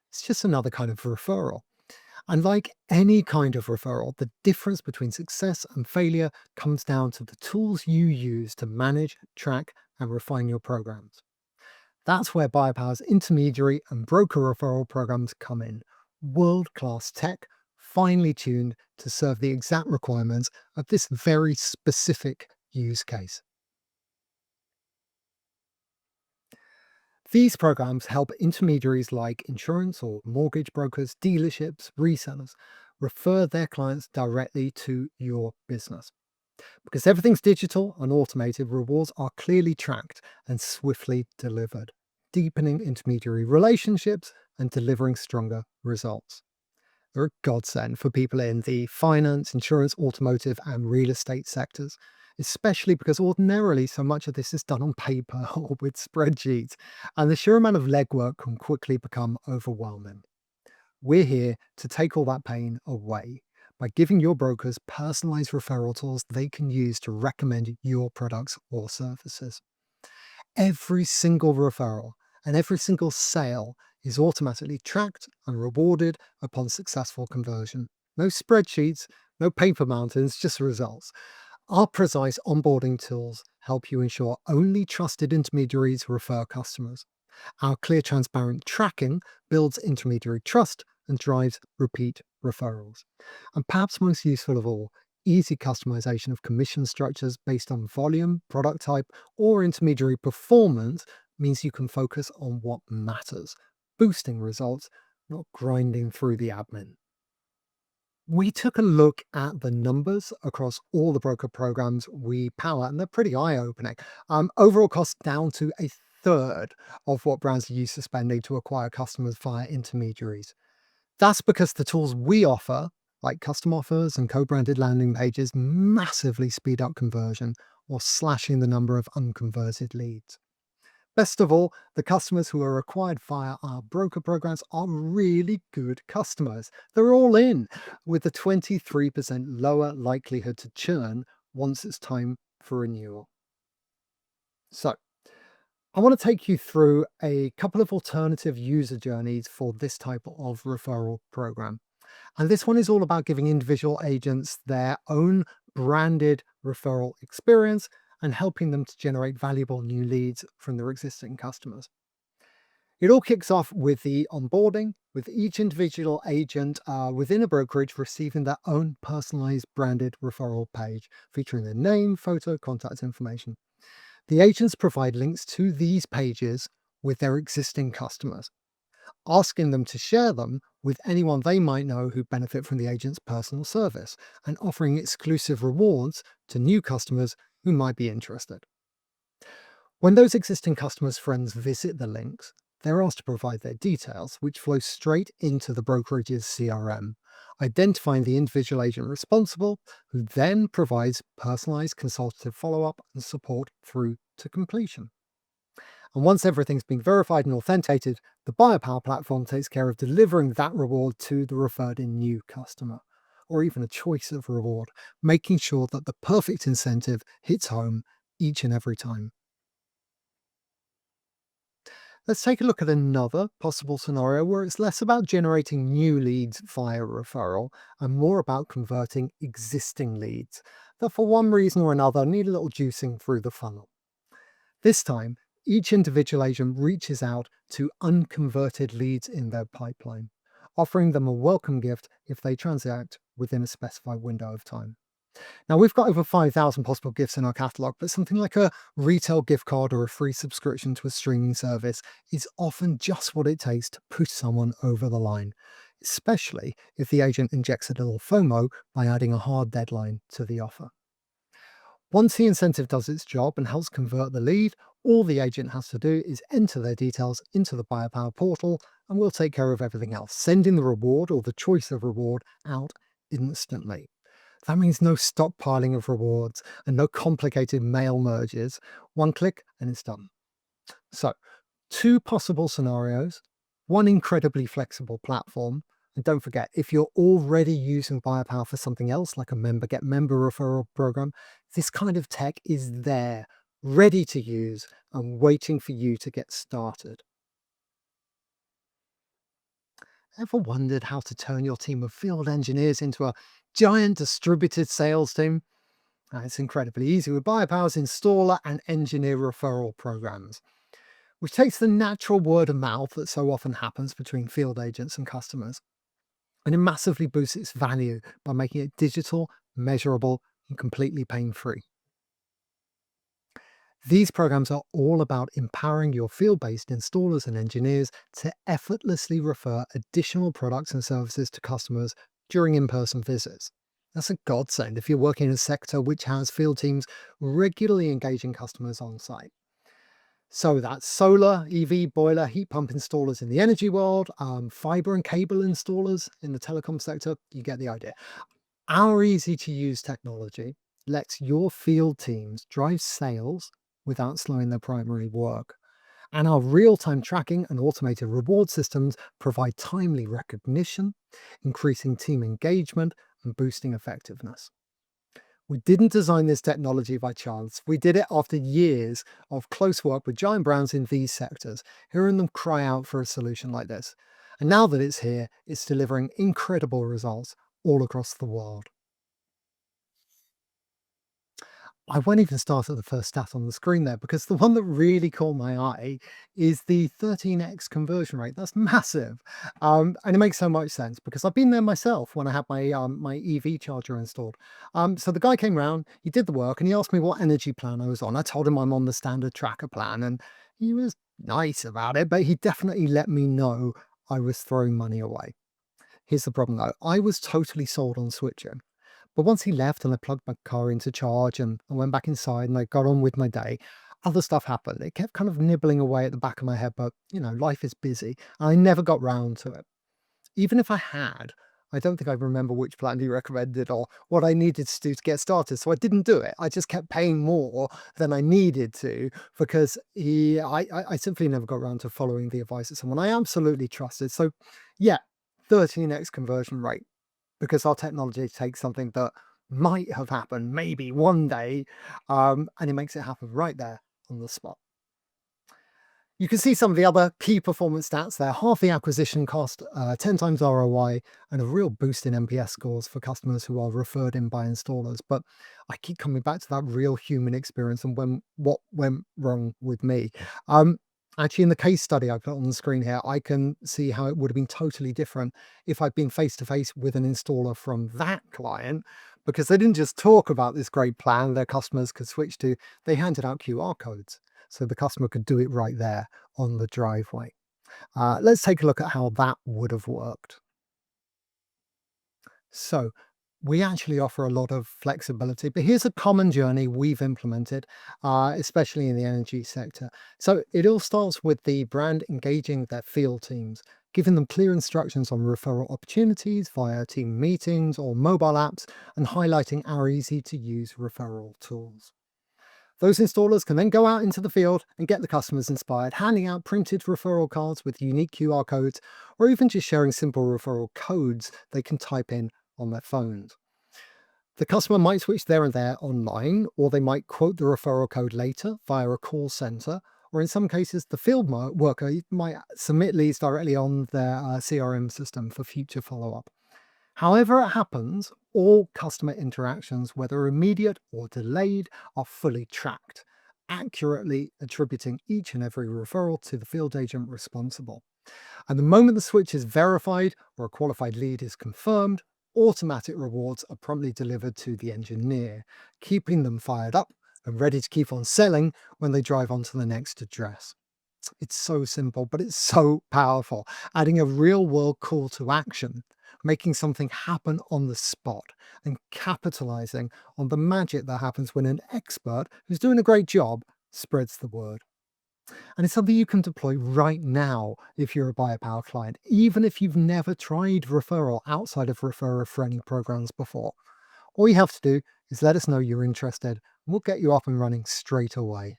it's just another kind of referral. And like any kind of referral, the difference between success and failure comes down to the tools you use to manage, track, and refine your programs. That's where Buyapowa's intermediary and broker referral programs come in. World-class tech, finely tuned to serve the exact requirements of this very specific use case. These programs help intermediaries like insurance or mortgage brokers, dealerships, resellers refer their clients directly to your business. Because everything's digital and automated, rewards are clearly tracked and swiftly delivered, deepening intermediary relationships and delivering stronger results. They're a godsend for people in the finance, insurance, automotive, and real estate sectors, especially because ordinarily so much of this is done on paper or with spreadsheets, and the sheer amount of legwork can quickly become overwhelming. We're here to take all that pain away by giving your brokers personalized referral tools they can use to recommend your products or services. Every single referral and every single sale is automatically tracked and rewarded upon successful conversion. No spreadsheets, no paper mountains, just results. Our precise onboarding tools help you ensure only trusted intermediaries refer customers. Our clear, transparent tracking builds intermediary trust and drives repeat referrals. And perhaps most useful of all, easy customization of commission structures based on volume, product type, or intermediary performance means you can focus on what matters, boosting results, not grinding through the admin. We took a look at the numbers across all the broker programs we power, and they're pretty eye-opening. Overall costs down to a third of what brands are used to spending to acquire customers via intermediaries. That's because the tools we offer, like custom offers and co-branded landing pages, massively speed up conversion or slashing the number of unconverted leads. Best of all, the customers who are acquired via our broker programs are really good customers. They're all in, with a 23% lower likelihood to churn once it's time for renewal. So, I want to take you through a couple of alternative user journeys for this type of referral program. And this one is all about giving individual agents their own branded referral experience and helping them to generate valuable new leads from their existing customers. It all kicks off with the onboarding, with each individual agent within a brokerage receiving their own personalized branded referral page featuring their name, photo, contact information. The agents provide links to these pages with their existing customers, asking them to share them with anyone they might know who benefit from the agent's personal service, and offering exclusive rewards to new customers who might be interested. When those existing customers' friends visit the links, they're asked to provide their details, which flow straight into the brokerage's CRM, identifying the individual agent responsible, who then provides personalized consultative follow-up and support through to completion. And once everything's been verified and authenticated, the Buyapowa platform takes care of delivering that reward to the referred in new customer, or even a choice of reward, making sure that the perfect incentive hits home each and every time. Let's take a look at another possible scenario where it's less about generating new leads via referral and more about converting existing leads that, for one reason or another, need a little juicing through the funnel. This time, each individual agent reaches out to unconverted leads in their pipeline, offering them a welcome gift if they transact within a specified window of time. Now, we've got over 5,000 possible gifts in our catalogue, but something like a retail gift card or a free subscription to a streaming service is often just what it takes to push someone over the line, especially if the agent injects a little FOMO by adding a hard deadline to the offer. Once the incentive does its job and helps convert the lead, all the agent has to do is enter their details into the Buyapowa portal, and we'll take care of everything else, sending the reward or the choice of reward out instantly. That means no stockpiling of rewards and no complicated mail merges. One click and it's done. So, two possible scenarios, one incredibly flexible platform. And don't forget, if you're already using Buyapowa for something else, like a member get member referral program, this kind of tech is there, ready to use and waiting for you to get started. Ever wondered how to turn your team of field engineers into a giant distributed sales team? It's incredibly easy with Buyapowa's installer and engineer referral programs. which takes the natural word of mouth that so often happens between field agents and customers, and it massively boosts its value by making it digital, measurable, and completely pain free. These programs are all about empowering your field based installers and engineers to effortlessly refer additional products and services to customers during in person visits. That's a godsend if you're working in a sector which has field teams regularly engaging customers on site. So that's solar, EV, boiler, heat pump installers in the energy world, fiber and cable installers in the telecom sector. You get the idea. Our easy to use technology lets your field teams drive sales without slowing their primary work. And our real time tracking and automated reward systems provide timely recognition, increasing team engagement and boosting effectiveness. We didn't design this technology by chance. We did it after years of close work with giant brands in these sectors, hearing them cry out for a solution like this. And now that it's here, it's delivering incredible results all across the world. I won't even start at the first stat on the screen there because the one that really caught my eye is the 13x conversion rate. That's massive. And it makes so much sense because I've been there myself when I had my EV charger installed. So the guy came round, he did the work, and he asked me what energy plan I was on. I told him I'm on the standard tracker plan, and he was nice about it, but he definitely let me know I was throwing money away. Here's the problem though, I was totally sold on switching. But once he left and I plugged my car into charge and I went back inside and I got on with my day, other stuff happened. It kept kind of nibbling away at the back of my head, but life is busy. And I never got round to it. Even if I had, I don't think I remember which plan he recommended or what I needed to do to get started. So I didn't do it. I just kept paying more than I needed to because I simply never got around to following the advice of someone I absolutely trusted. So yeah, 13x conversion rate because our technology takes something that might have happened maybe one day, and it makes it happen right there on the spot. You can see some of the other key performance stats there. Half the acquisition cost, 10 times ROI, and a real boost in NPS scores for customers who are referred in by installers. But I keep coming back to that real human experience and what went wrong with me. Um, Actually, in the case study I put on the screen here, I can see how it would have been totally different if I'd been face to face with an installer from that client, because they didn't just talk about this great plan their customers could switch to, they handed out QR codes so the customer could do it right there on the driveway. Let's take a look at how that would have worked. So we actually offer a lot of flexibility, but here's a common journey we've implemented, especially in the energy sector. So it all starts with the brand engaging their field teams, giving them clear instructions on referral opportunities via team meetings or mobile apps, and highlighting our easy to use referral tools. Those installers can then go out into the field and get the customers inspired, handing out printed referral cards with unique QR codes, or even just sharing simple referral codes they can type in on their phones. The customer might switch there and there online, or they might quote the referral code later via a call center, or in some cases, the field worker might submit leads directly on their CRM system for future follow up. However it happens, all customer interactions, whether immediate or delayed, are fully tracked, accurately attributing each and every referral to the field agent responsible. And the moment the switch is verified or a qualified lead is confirmed, automatic rewards are promptly delivered to the engineer, keeping them fired up and ready to keep on selling when they drive on to the next address. It's so simple, but it's so powerful, adding a real world call to action, making something happen on the spot, and capitalizing on the magic that happens when an expert who's doing a great job spreads the word. And it's something you can deploy right now if you're a Buyapowa client, even if you've never tried referral outside of referrer friendly programs before. All you have to do is let us know you're interested, and we'll get you up and running straight away.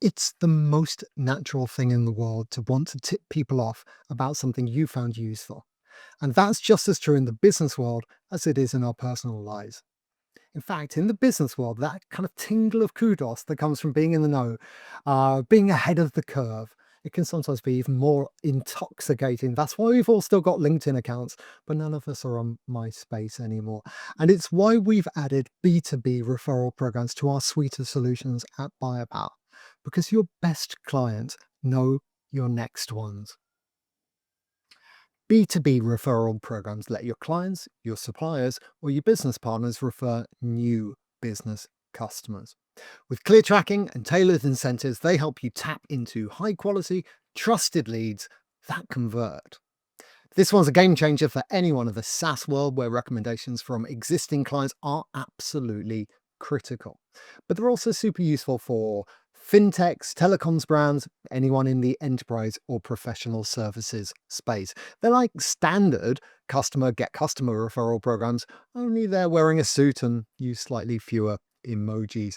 It's the most natural thing in the world to want to tip people off about something you found useful. And that's just as true in the business world as it is in our personal lives. In fact, in the business world, that kind of tingle of kudos that comes from being in the know, being ahead of the curve, it can sometimes be even more intoxicating. That's why we've all still got LinkedIn accounts, but none of us are on MySpace anymore. And it's why we've added B2B referral programs to our suite of solutions at Buyapowa, because your best clients know your next ones. B2B referral programs let your clients, your suppliers, or your business partners refer new business customers. With clear tracking and tailored incentives, they help you tap into high quality, trusted leads that convert. This one's a game changer for anyone of the SaaS world where recommendations from existing clients are absolutely critical. But they're also super useful for fintechs, telecoms brands, anyone in the enterprise or professional services space. They're like standard customer get customer referral programs, only they're wearing a suit and use slightly fewer emojis.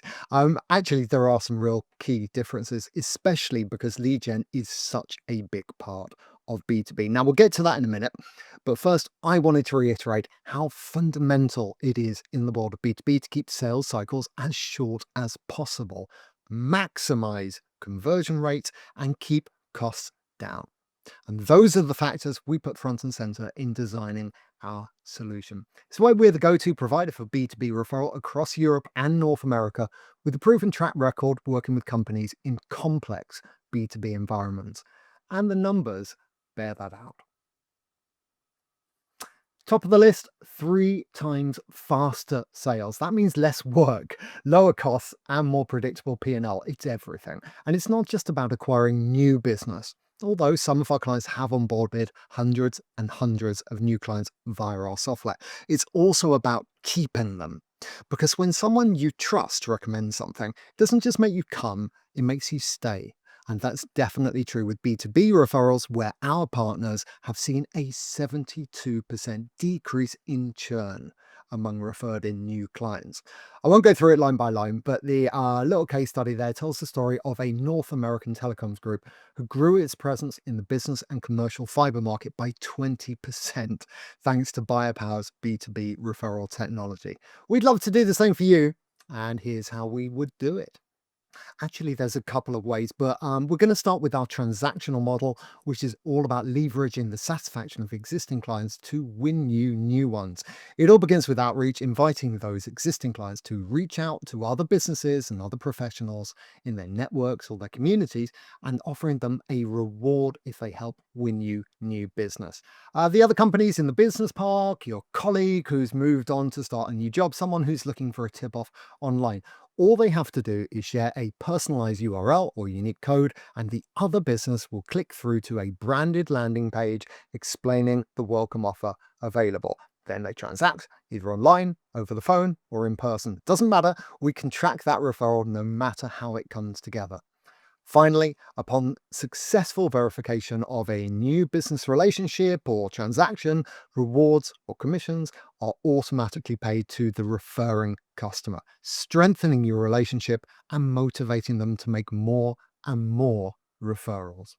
Actually, there are some real key differences, especially because lead gen is such a big part of B2B. Now, we'll get to that in a minute, but first, I wanted to reiterate how fundamental it is in the world of B2B to keep sales cycles as short as possible, maximize conversion rates, and keep costs down. And those are the factors we put front and center in designing our solution. It's why we're the go-to provider for B2B referral across Europe and North America, with a proven track record working with companies in complex B2B environments. And the numbers bear that out. Top of the list, 3 times faster sales. That means less work, lower costs, and more predictable P&L. It's everything. And it's not just about acquiring new business, although some of our clients have onboarded hundreds and hundreds of new clients via our software. It's also about keeping them. Because when someone you trust recommends something, it doesn't just make you come, it makes you stay. And that's definitely true with B2B referrals, where our partners have seen a 72% decrease in churn among referred in new clients. I won't go through it line by line, but the little case study there tells the story of a North American telecoms group who grew its presence in the business and commercial fiber market by 20% thanks to Buyapowa's B2B referral technology. We'd love to do the same for you, and here's how we would do it. Actually, there's a couple of ways, but we're going to start with our transactional model, which is all about leveraging the satisfaction of existing clients to win you new ones. It all begins with outreach, inviting those existing clients to reach out to other businesses and other professionals in their networks or their communities and offering them a reward if they help win you new business. The other companies in the business park, your colleague who's moved on to start a new job, someone who's looking for a tip off online. All they have to do is share a personalized URL or unique code, and the other business will click through to a branded landing page explaining the welcome offer available. Then they transact either online, over the phone, or in person. Doesn't matter, we can track that referral no matter how it comes together. Finally, upon successful verification of a new business relationship or transaction, rewards or commissions are automatically paid to the referring customer, strengthening your relationship and motivating them to make more and more referrals.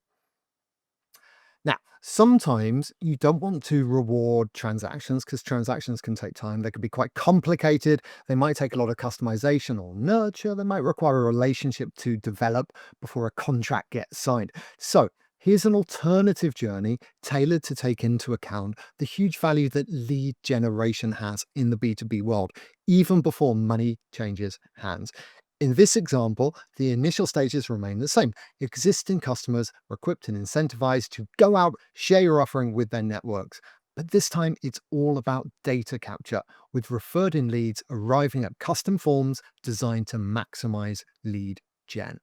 Now, sometimes you don't want to reward transactions because transactions can take time. They can be quite complicated. They might take a lot of customization or nurture. They might require a relationship to develop before a contract gets signed. So here's an alternative journey tailored to take into account the huge value that lead generation has in the B2B world, even before money changes hands. In this example, the initial stages remain the same. Existing customers are equipped and incentivized to go out, share your offering with their networks. But this time, it's all about data capture, with referred in leads arriving at custom forms designed to maximize lead gen.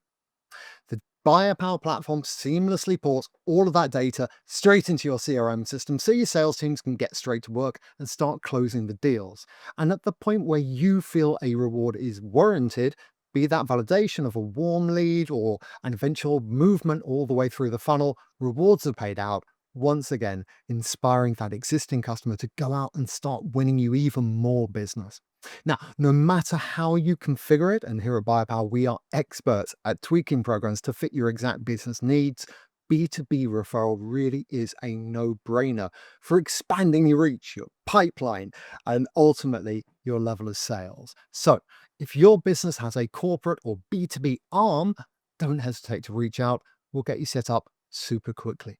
The Buyapowa platform seamlessly ports all of that data straight into your CRM system so your sales teams can get straight to work and start closing the deals. And at the point where you feel a reward is warranted, be that validation of a warm lead or an eventual movement all the way through the funnel, rewards are paid out, once again, inspiring that existing customer to go out and start winning you even more business. Now, no matter how you configure it, and here at Buyapowa, we are experts at tweaking programs to fit your exact business needs, B2B referral really is a no-brainer for expanding your reach, your pipeline, and ultimately your level of sales. So if your business has a corporate or B2B arm, don't hesitate to reach out. We'll get you set up super quickly.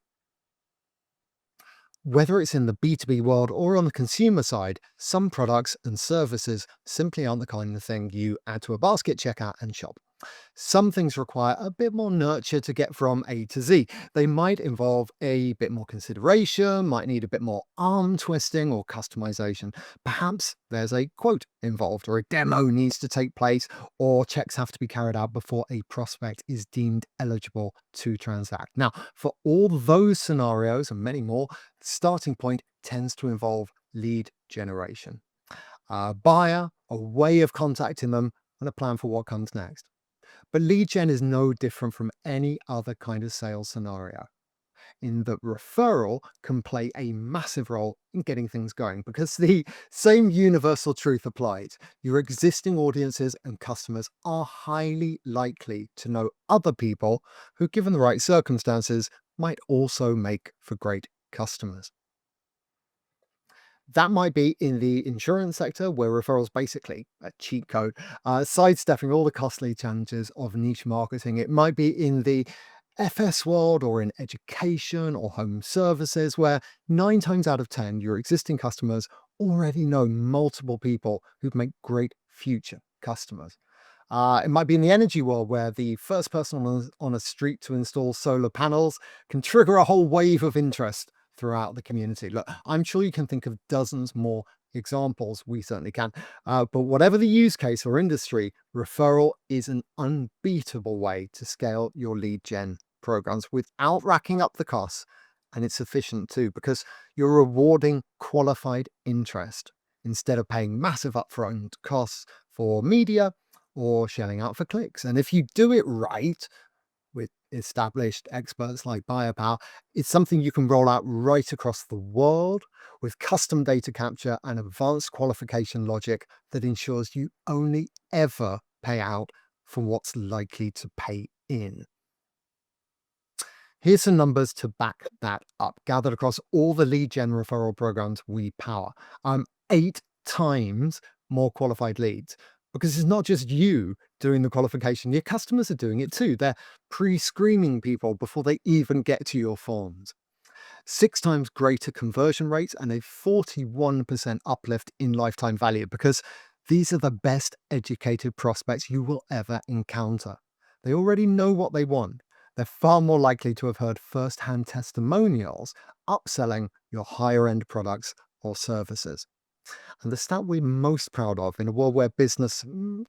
Whether it's in the B2B world or on the consumer side, some products and services simply aren't the kind of thing you add to a basket, checkout, and shop. Some things require a bit more nurture to get from A to Z. They might involve a bit more consideration, might need a bit more arm twisting or customization. Perhaps there's a quote involved, or a demo needs to take place, or checks have to be carried out before a prospect is deemed eligible to transact. Now, for all those scenarios and many more, the starting point tends to involve lead generation. A buyer, a way of contacting them, and a plan for what comes next. But lead gen is no different from any other kind of sales scenario, in that referral can play a massive role in getting things going because the same universal truth applies. Your existing audiences and customers are highly likely to know other people who, given the right circumstances, might also make for great customers. That might be in the insurance sector, where referrals basically a cheat code, sidestepping all the costly challenges of niche marketing. It might be in the FS world or in education or home services, where 9 times out of 10, your existing customers already know multiple people who'd make great future customers. It might be in the energy world, where the first person on a street to install solar panels can trigger a whole wave of interest throughout the community. Look, I'm sure you can think of dozens more examples. We certainly can. But whatever the use case or industry, referral is an unbeatable way to scale your lead gen programs without racking up the costs. And it's efficient too, because you're rewarding qualified interest instead of paying massive upfront costs for media or shelling out for clicks. And if you do it right with established experts like Buyapowa, it's something you can roll out right across the world with custom data capture and advanced qualification logic that ensures you only ever pay out for what's likely to pay in. Here's some numbers to back that up, gathered across all the lead gen referral programs we power. 8 times more qualified leads. Because it's not just you doing the qualification, your customers are doing it too. They're pre screening people before they even get to your forms. 6 times greater conversion rates and a 41% uplift in lifetime value, because these are the best educated prospects you will ever encounter. They already know what they want. They're far more likely to have heard first-hand testimonials upselling your higher end products or services. And the stat we're most proud of in a world where business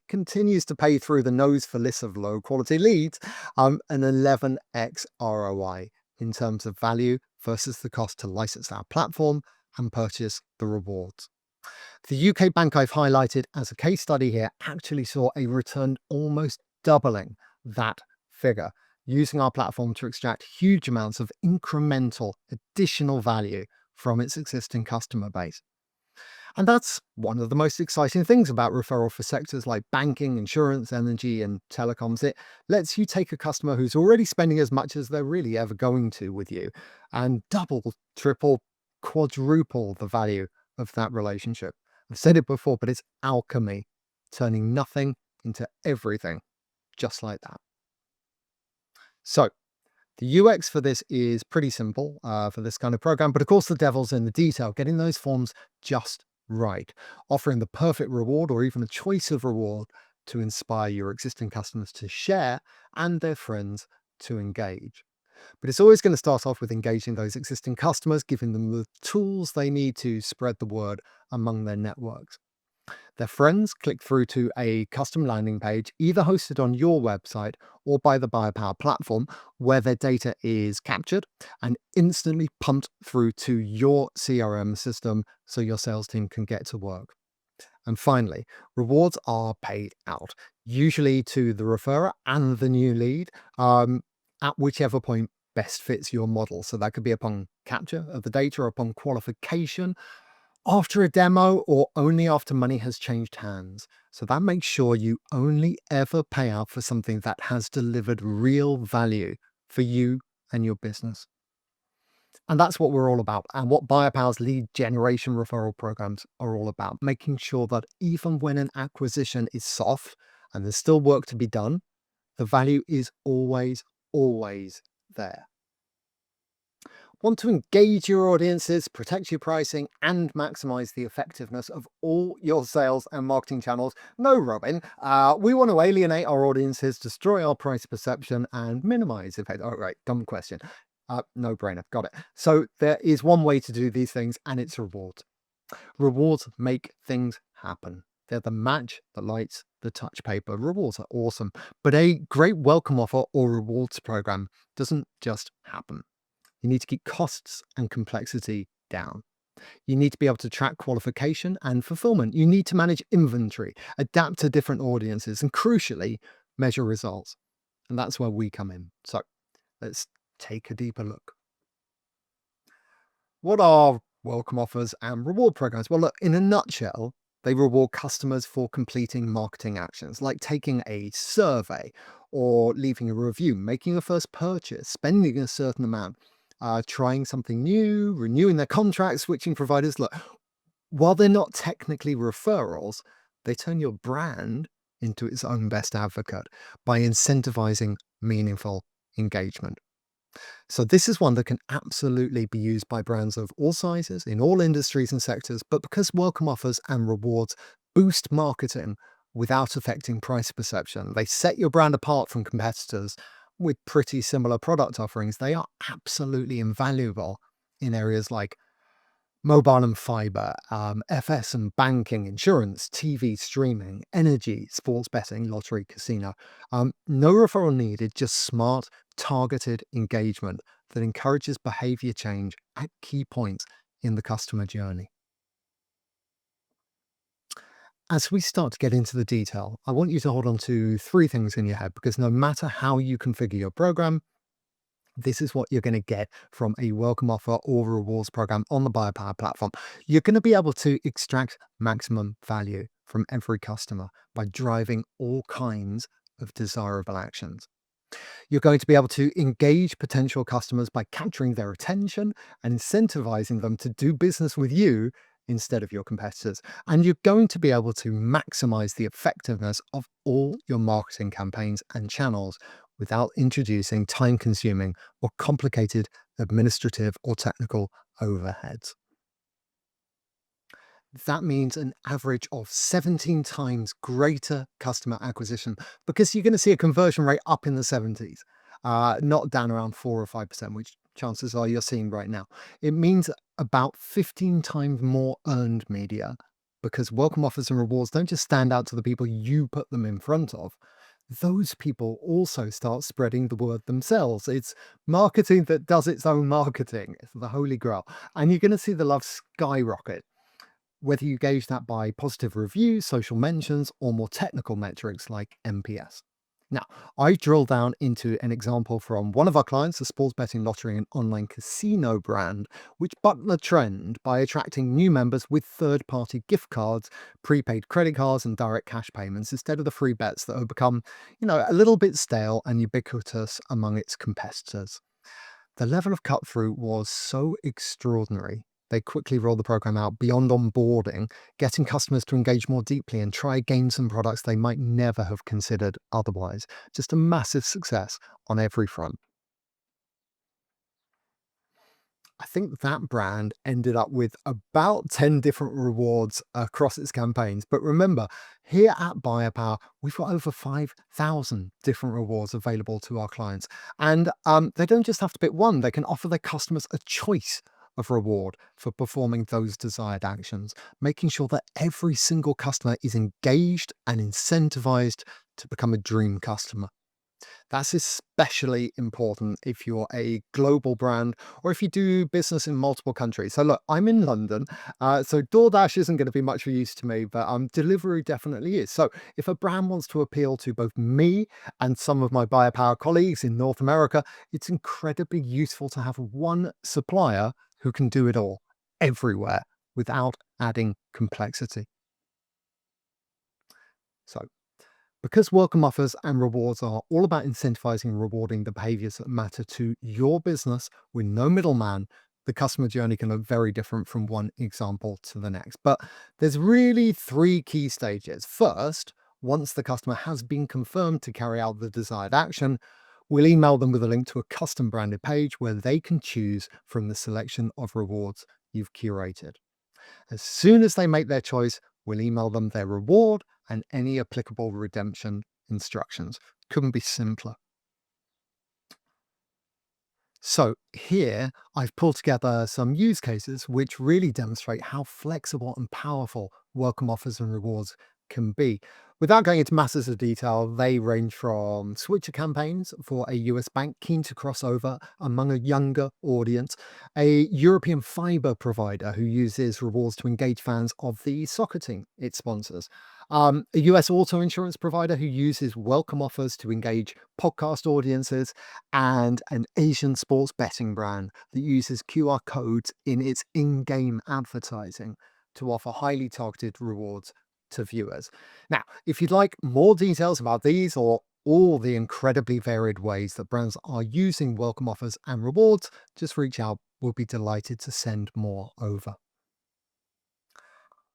continues to pay through the nose for lists of low quality leads, an 11x ROI in terms of value versus the cost to license our platform and purchase the rewards. The UK bank I've highlighted as a case study here actually saw a return almost doubling that figure, using our platform to extract huge amounts of incremental additional value from its existing customer base. And that's one of the most exciting things about referral for sectors like banking, insurance, energy, and telecoms. It lets you take a customer who's already spending as much as they're really ever going to with you and double, triple, quadruple the value of that relationship. I've said it before, but it's alchemy, turning nothing into everything, just like that. So, the UX for this is pretty simple for this kind of program, but of course the devil's in the detail, getting those forms just right, offering the perfect reward or even a choice of reward to inspire your existing customers to share and their friends to engage. But it's always going to start off with engaging those existing customers, giving them the tools they need to spread the word among their networks. Their friends click through to a custom landing page, either hosted on your website or by the Buyapowa platform, where their data is captured and instantly pumped through to your CRM system so your sales team can get to work. And finally, rewards are paid out, usually to the referrer and the new lead, at whichever point best fits your model. So that could be upon capture of the data, or upon qualification, after a demo, or only after money has changed hands. So that makes sure you only ever pay out for something that has delivered real value for you and your business. And that's what we're all about, and what Buyapowa's lead generation referral programs are all about, making sure that even when an acquisition is soft and there's still work to be done, the value is always, always there. Want to engage your audiences, protect your pricing, and maximize the effectiveness of all your sales and marketing channels? No, Robin. We want to alienate our audiences, destroy our price perception, and minimize effect. Oh, right, dumb question. No brainer. Got it. So there is one way to do these things, and it's rewards. Rewards make things happen. They're the match that lights the touch paper. Rewards are awesome, but a great welcome offer or rewards program doesn't just happen. You need to keep costs and complexity down. You need to be able to track qualification and fulfillment. You need to manage inventory, adapt to different audiences, and crucially, measure results. And that's where we come in. So let's take a deeper look. What are welcome offers and reward programs? Well, look, in a nutshell, they reward customers for completing marketing actions like taking a survey or leaving a review, making a first purchase, spending a certain amount, trying something new, renewing their contract, switching providers. Look, while they're not technically referrals, they turn your brand into its own best advocate by incentivizing meaningful engagement. So this is one that can absolutely be used by brands of all sizes in all industries and sectors, but because welcome offers and rewards boost marketing without affecting price perception, they set your brand apart from competitors with pretty similar product offerings. They are absolutely invaluable in areas like mobile and fiber, FS and banking, insurance, TV streaming, energy, sports betting, lottery, casino. No referral needed, just smart, targeted engagement that encourages behavior change at key points in the customer journey. As we start to get into the detail, I want you to hold on to three things in your head because no matter how you configure your program, this is what you're going to get from a welcome offer or rewards program on the Buyapowa platform. You're going to be able to extract maximum value from every customer by driving all kinds of desirable actions. You're going to be able to engage potential customers by capturing their attention and incentivizing them to do business with you instead of your competitors. And you're going to be able to maximize the effectiveness of all your marketing campaigns and channels without introducing time consuming or complicated administrative or technical overheads. That means an average of 17 times greater customer acquisition because you're going to see a conversion rate up in the 70s, not down around 4 or 5%, which chances are you're seeing right now. It means about 15 times more earned media because welcome offers and rewards don't just stand out to the people you put them in front of. Those people also start spreading the word themselves. It's marketing that does its own marketing. It's the holy grail. And you're going to see the love skyrocket whether you gauge that by positive reviews, social mentions, or more technical metrics like NPS. Now, I drill down into an example from one of our clients, a sports betting, lottery, and online casino brand, which bucked the trend by attracting new members with third party gift cards, prepaid credit cards, and direct cash payments instead of the free bets that have become, a little bit stale and ubiquitous among its competitors. The level of cut through was so extraordinary. They quickly rolled the program out beyond onboarding, getting customers to engage more deeply and try games and products they might never have considered otherwise. Just a massive success on every front. I think that brand ended up with about 10 different rewards across its campaigns. But remember, here at Buyapower, we've got over 5,000 different rewards available to our clients. And they don't just have to pick one, they can offer their customers a choice of reward for performing those desired actions, making sure that every single customer is engaged and incentivized to become a dream customer. That's especially important if you're a global brand or if you do business in multiple countries. So, look, I'm in London, so DoorDash isn't going to be much use to me, but delivery definitely is. So, if a brand wants to appeal to both me and some of my buyer power colleagues in North America, it's incredibly useful to have one supplier who can do it all everywhere without adding complexity. So, because welcome offers and rewards are all about incentivizing and rewarding the behaviors that matter to your business with no middleman, the customer journey can look very different from one example to the next. But there's really three key stages. First, once the customer has been confirmed to carry out the desired action, We'll email them with a link to a custom branded page where they can choose from the selection of rewards you've curated. As soon as they make their choice, we'll email them their reward and any applicable redemption instructions. Couldn't be simpler. So here I've pulled together some use cases which really demonstrate how flexible and powerful welcome offers and rewards can be. Without going into masses of detail, they range from switcher campaigns for a US bank keen to cross over among a younger audience, a European fiber provider who uses rewards to engage fans of the soccer team it sponsors, a US auto insurance provider who uses welcome offers to engage podcast audiences, and an Asian sports betting brand that uses QR codes in its in-game advertising to offer highly targeted rewards to viewers. Now, if you'd like more details about these or all the incredibly varied ways that brands are using welcome offers and rewards, just reach out. We'll be delighted to send more over.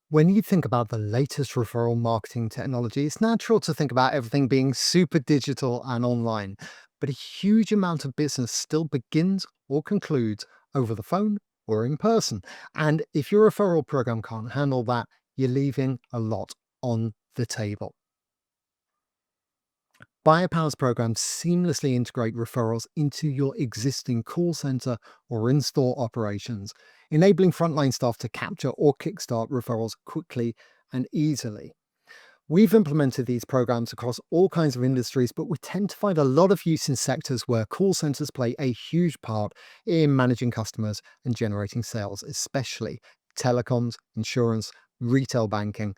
When you think about the latest referral marketing technology, it's natural to think about everything being super digital and online, but a huge amount of business still begins or concludes over the phone or in person. And if your referral program can't handle that, you're leaving a lot on the table. Buyapowa's programs seamlessly integrate referrals into your existing call center or in-store operations, enabling frontline staff to capture or kickstart referrals quickly and easily. We've implemented these programs across all kinds of industries, but we tend to find a lot of use in sectors where call centers play a huge part in managing customers and generating sales, especially telecoms, insurance, retail banking,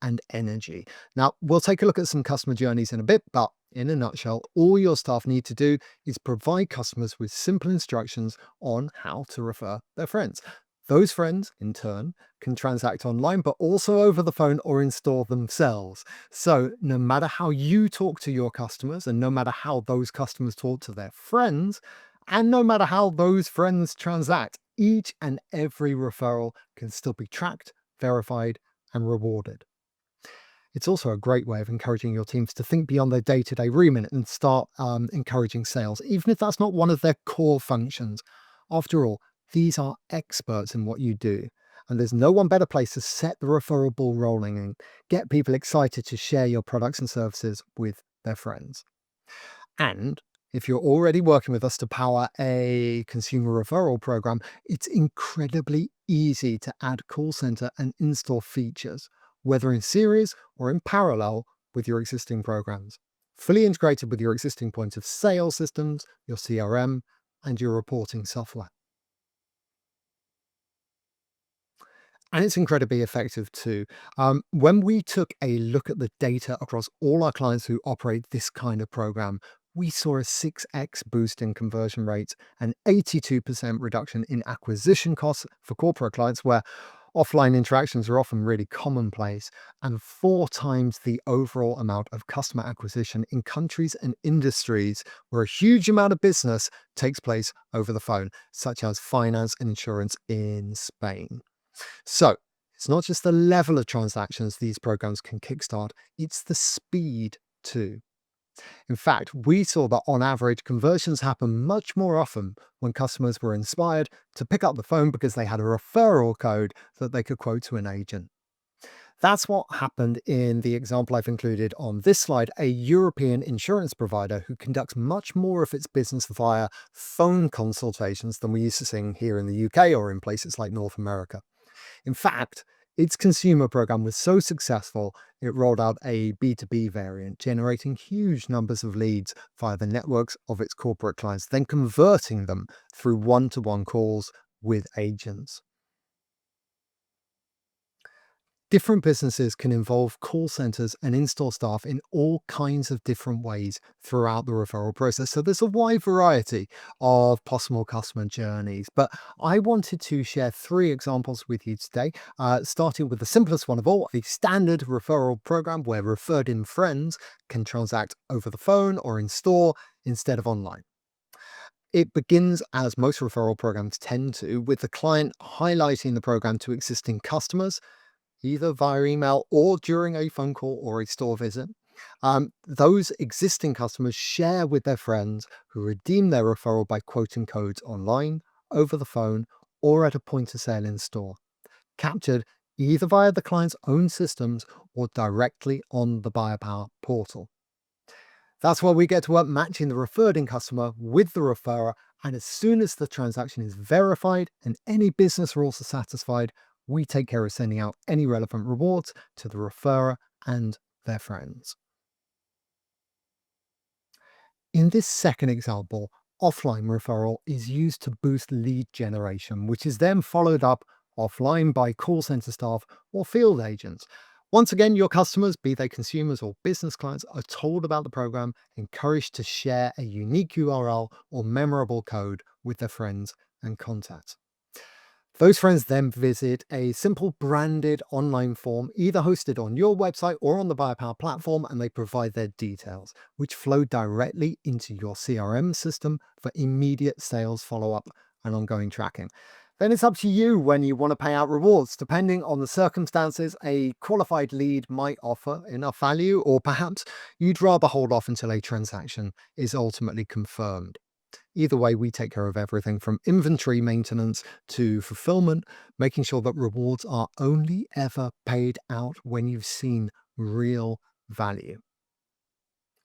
and energy. Now, we'll take a look at some customer journeys in a bit, but in a nutshell, all your staff need to do is provide customers with simple instructions on how to refer their friends. Those friends, in turn, can transact online, but also over the phone or in store themselves. So, no matter how you talk to your customers, and no matter how those customers talk to their friends, and no matter how those friends transact, each and every referral can still be tracked, verified, and rewarded. It's also a great way of encouraging your teams to think beyond their day-to-day remit and start encouraging sales, even if that's not one of their core functions. After all, these are experts in what you do, and there's no one better place to set the referral ball rolling and get people excited to share your products and services with their friends. And if you're already working with us to power a consumer referral program, it's incredibly easy to add call center and in-store features, whether in series or in parallel with your existing programs, fully integrated with your existing point of sale systems, your CRM, and your reporting software. And it's incredibly effective too. When we took a look at the data across all our clients who operate this kind of program, we saw a 6x boost in conversion rates, an 82% reduction in acquisition costs for corporate clients where offline interactions are often really commonplace, and 4 times the overall amount of customer acquisition in countries and industries where a huge amount of business takes place over the phone, such as finance and insurance in Spain. So it's not just the level of transactions these programs can kickstart, it's the speed too. In fact, we saw that on average, conversions happen much more often when customers were inspired to pick up the phone because they had a referral code that they could quote to an agent. That's what happened in the example I've included on this slide, a European insurance provider who conducts much more of its business via phone consultations than we're used to seeing here in the UK or in places like North America. In fact, its consumer program was so successful, it rolled out a B2B variant, generating huge numbers of leads via the networks of its corporate clients, then converting them through one-to-one calls with agents. Different businesses can involve call centers and in-store staff in all kinds of different ways throughout the referral process. So there's a wide variety of possible customer journeys. But I wanted to share 3 examples with you today, starting with the simplest one of all, the standard referral program where referred-in friends can transact over the phone or in store instead of online. It begins, as most referral programs tend to, with the client highlighting the program to existing customers either via email or during a phone call or a store visit. Those existing customers share with their friends who redeem their referral by quoting codes online, over the phone, or at a point of sale in store, captured either via the client's own systems or directly on the Buyapowa portal. That's where we get to work matching the referred in customer with the referrer. And as soon as the transaction is verified and any business rules are satisfied, we take care of sending out any relevant rewards to the referrer and their friends. In this second example, offline referral is used to boost lead generation, which is then followed up offline by call center staff or field agents. Once again, your customers, be they consumers or business clients, are told about the program, encouraged to share a unique URL or memorable code with their friends and contacts. Those friends then visit a simple branded online form, either hosted on your website or on the Buyapowa platform, and they provide their details, which flow directly into your CRM system for immediate sales follow-up and ongoing tracking. Then it's up to you when you want to pay out rewards. Depending on the circumstances, a qualified lead might offer enough value, or perhaps you'd rather hold off until a transaction is ultimately confirmed. Either way, we take care of everything from inventory maintenance to fulfillment, making sure that rewards are only ever paid out when you've seen real value.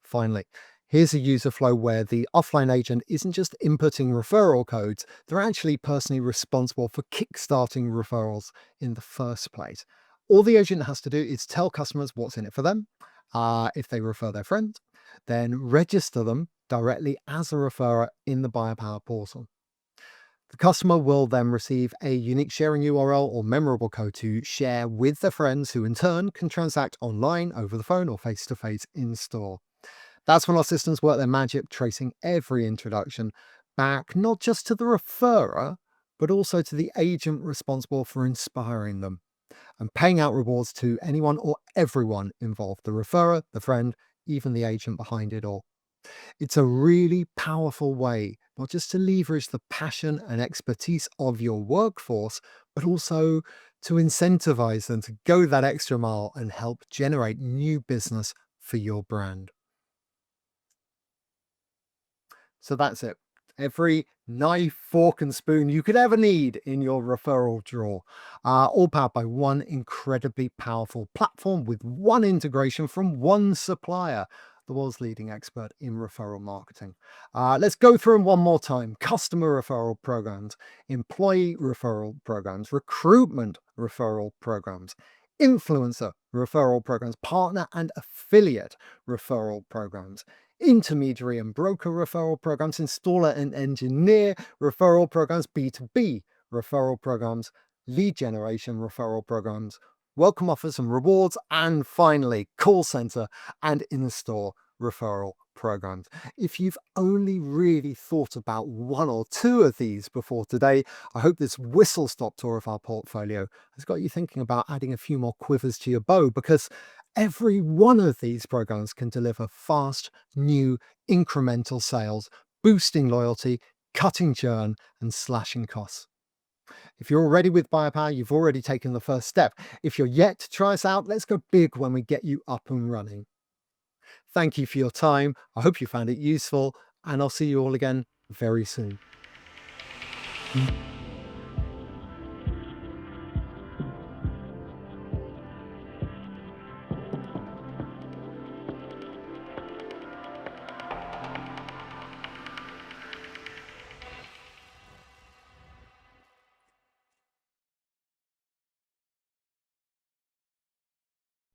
Finally, here's a user flow where the offline agent isn't just inputting referral codes, they're actually personally responsible for kickstarting referrals in the first place. All the agent has to do is tell customers what's in it for them. If they refer their friends, then register them directly as a referrer in the Buyapowa portal. The customer will then receive a unique sharing URL or memorable code to share with their friends, who in turn can transact online, over the phone, or face to face in store. That's when our systems work their magic, tracing every introduction back not just to the referrer, but also to the agent responsible for inspiring them, and paying out rewards to anyone or everyone involved: the referrer, the friend, even the agent behind it all. It's a really powerful way, not just to leverage the passion and expertise of your workforce, but also to incentivize them to go that extra mile and help generate new business for your brand. So that's it. Every knife, fork, and spoon you could ever need in your referral drawer, all powered by one incredibly powerful platform with one integration from one supplier, the world's leading expert in referral marketing. Let's go through them one more time: customer referral programs, employee referral programs, recruitment referral programs, influencer referral programs, partner and affiliate referral programs, intermediary and broker referral programs, installer and engineer referral programs, B2B referral programs, lead generation referral programs, welcome offers and rewards, and finally, call center and in-store referral programs. If you've only really thought about one or two of these before today, I hope this whistle-stop tour of our portfolio has got you thinking about adding a few more quivers to your bow, because every one of these programs can deliver fast, new, incremental sales, boosting loyalty, cutting churn, and slashing costs. If you're already with Buyapowa, you've already taken the first step. If you're yet to try us out, let's go big when we get you up and running. Thank you for your time. I hope you found it useful, and I'll see you all again very soon.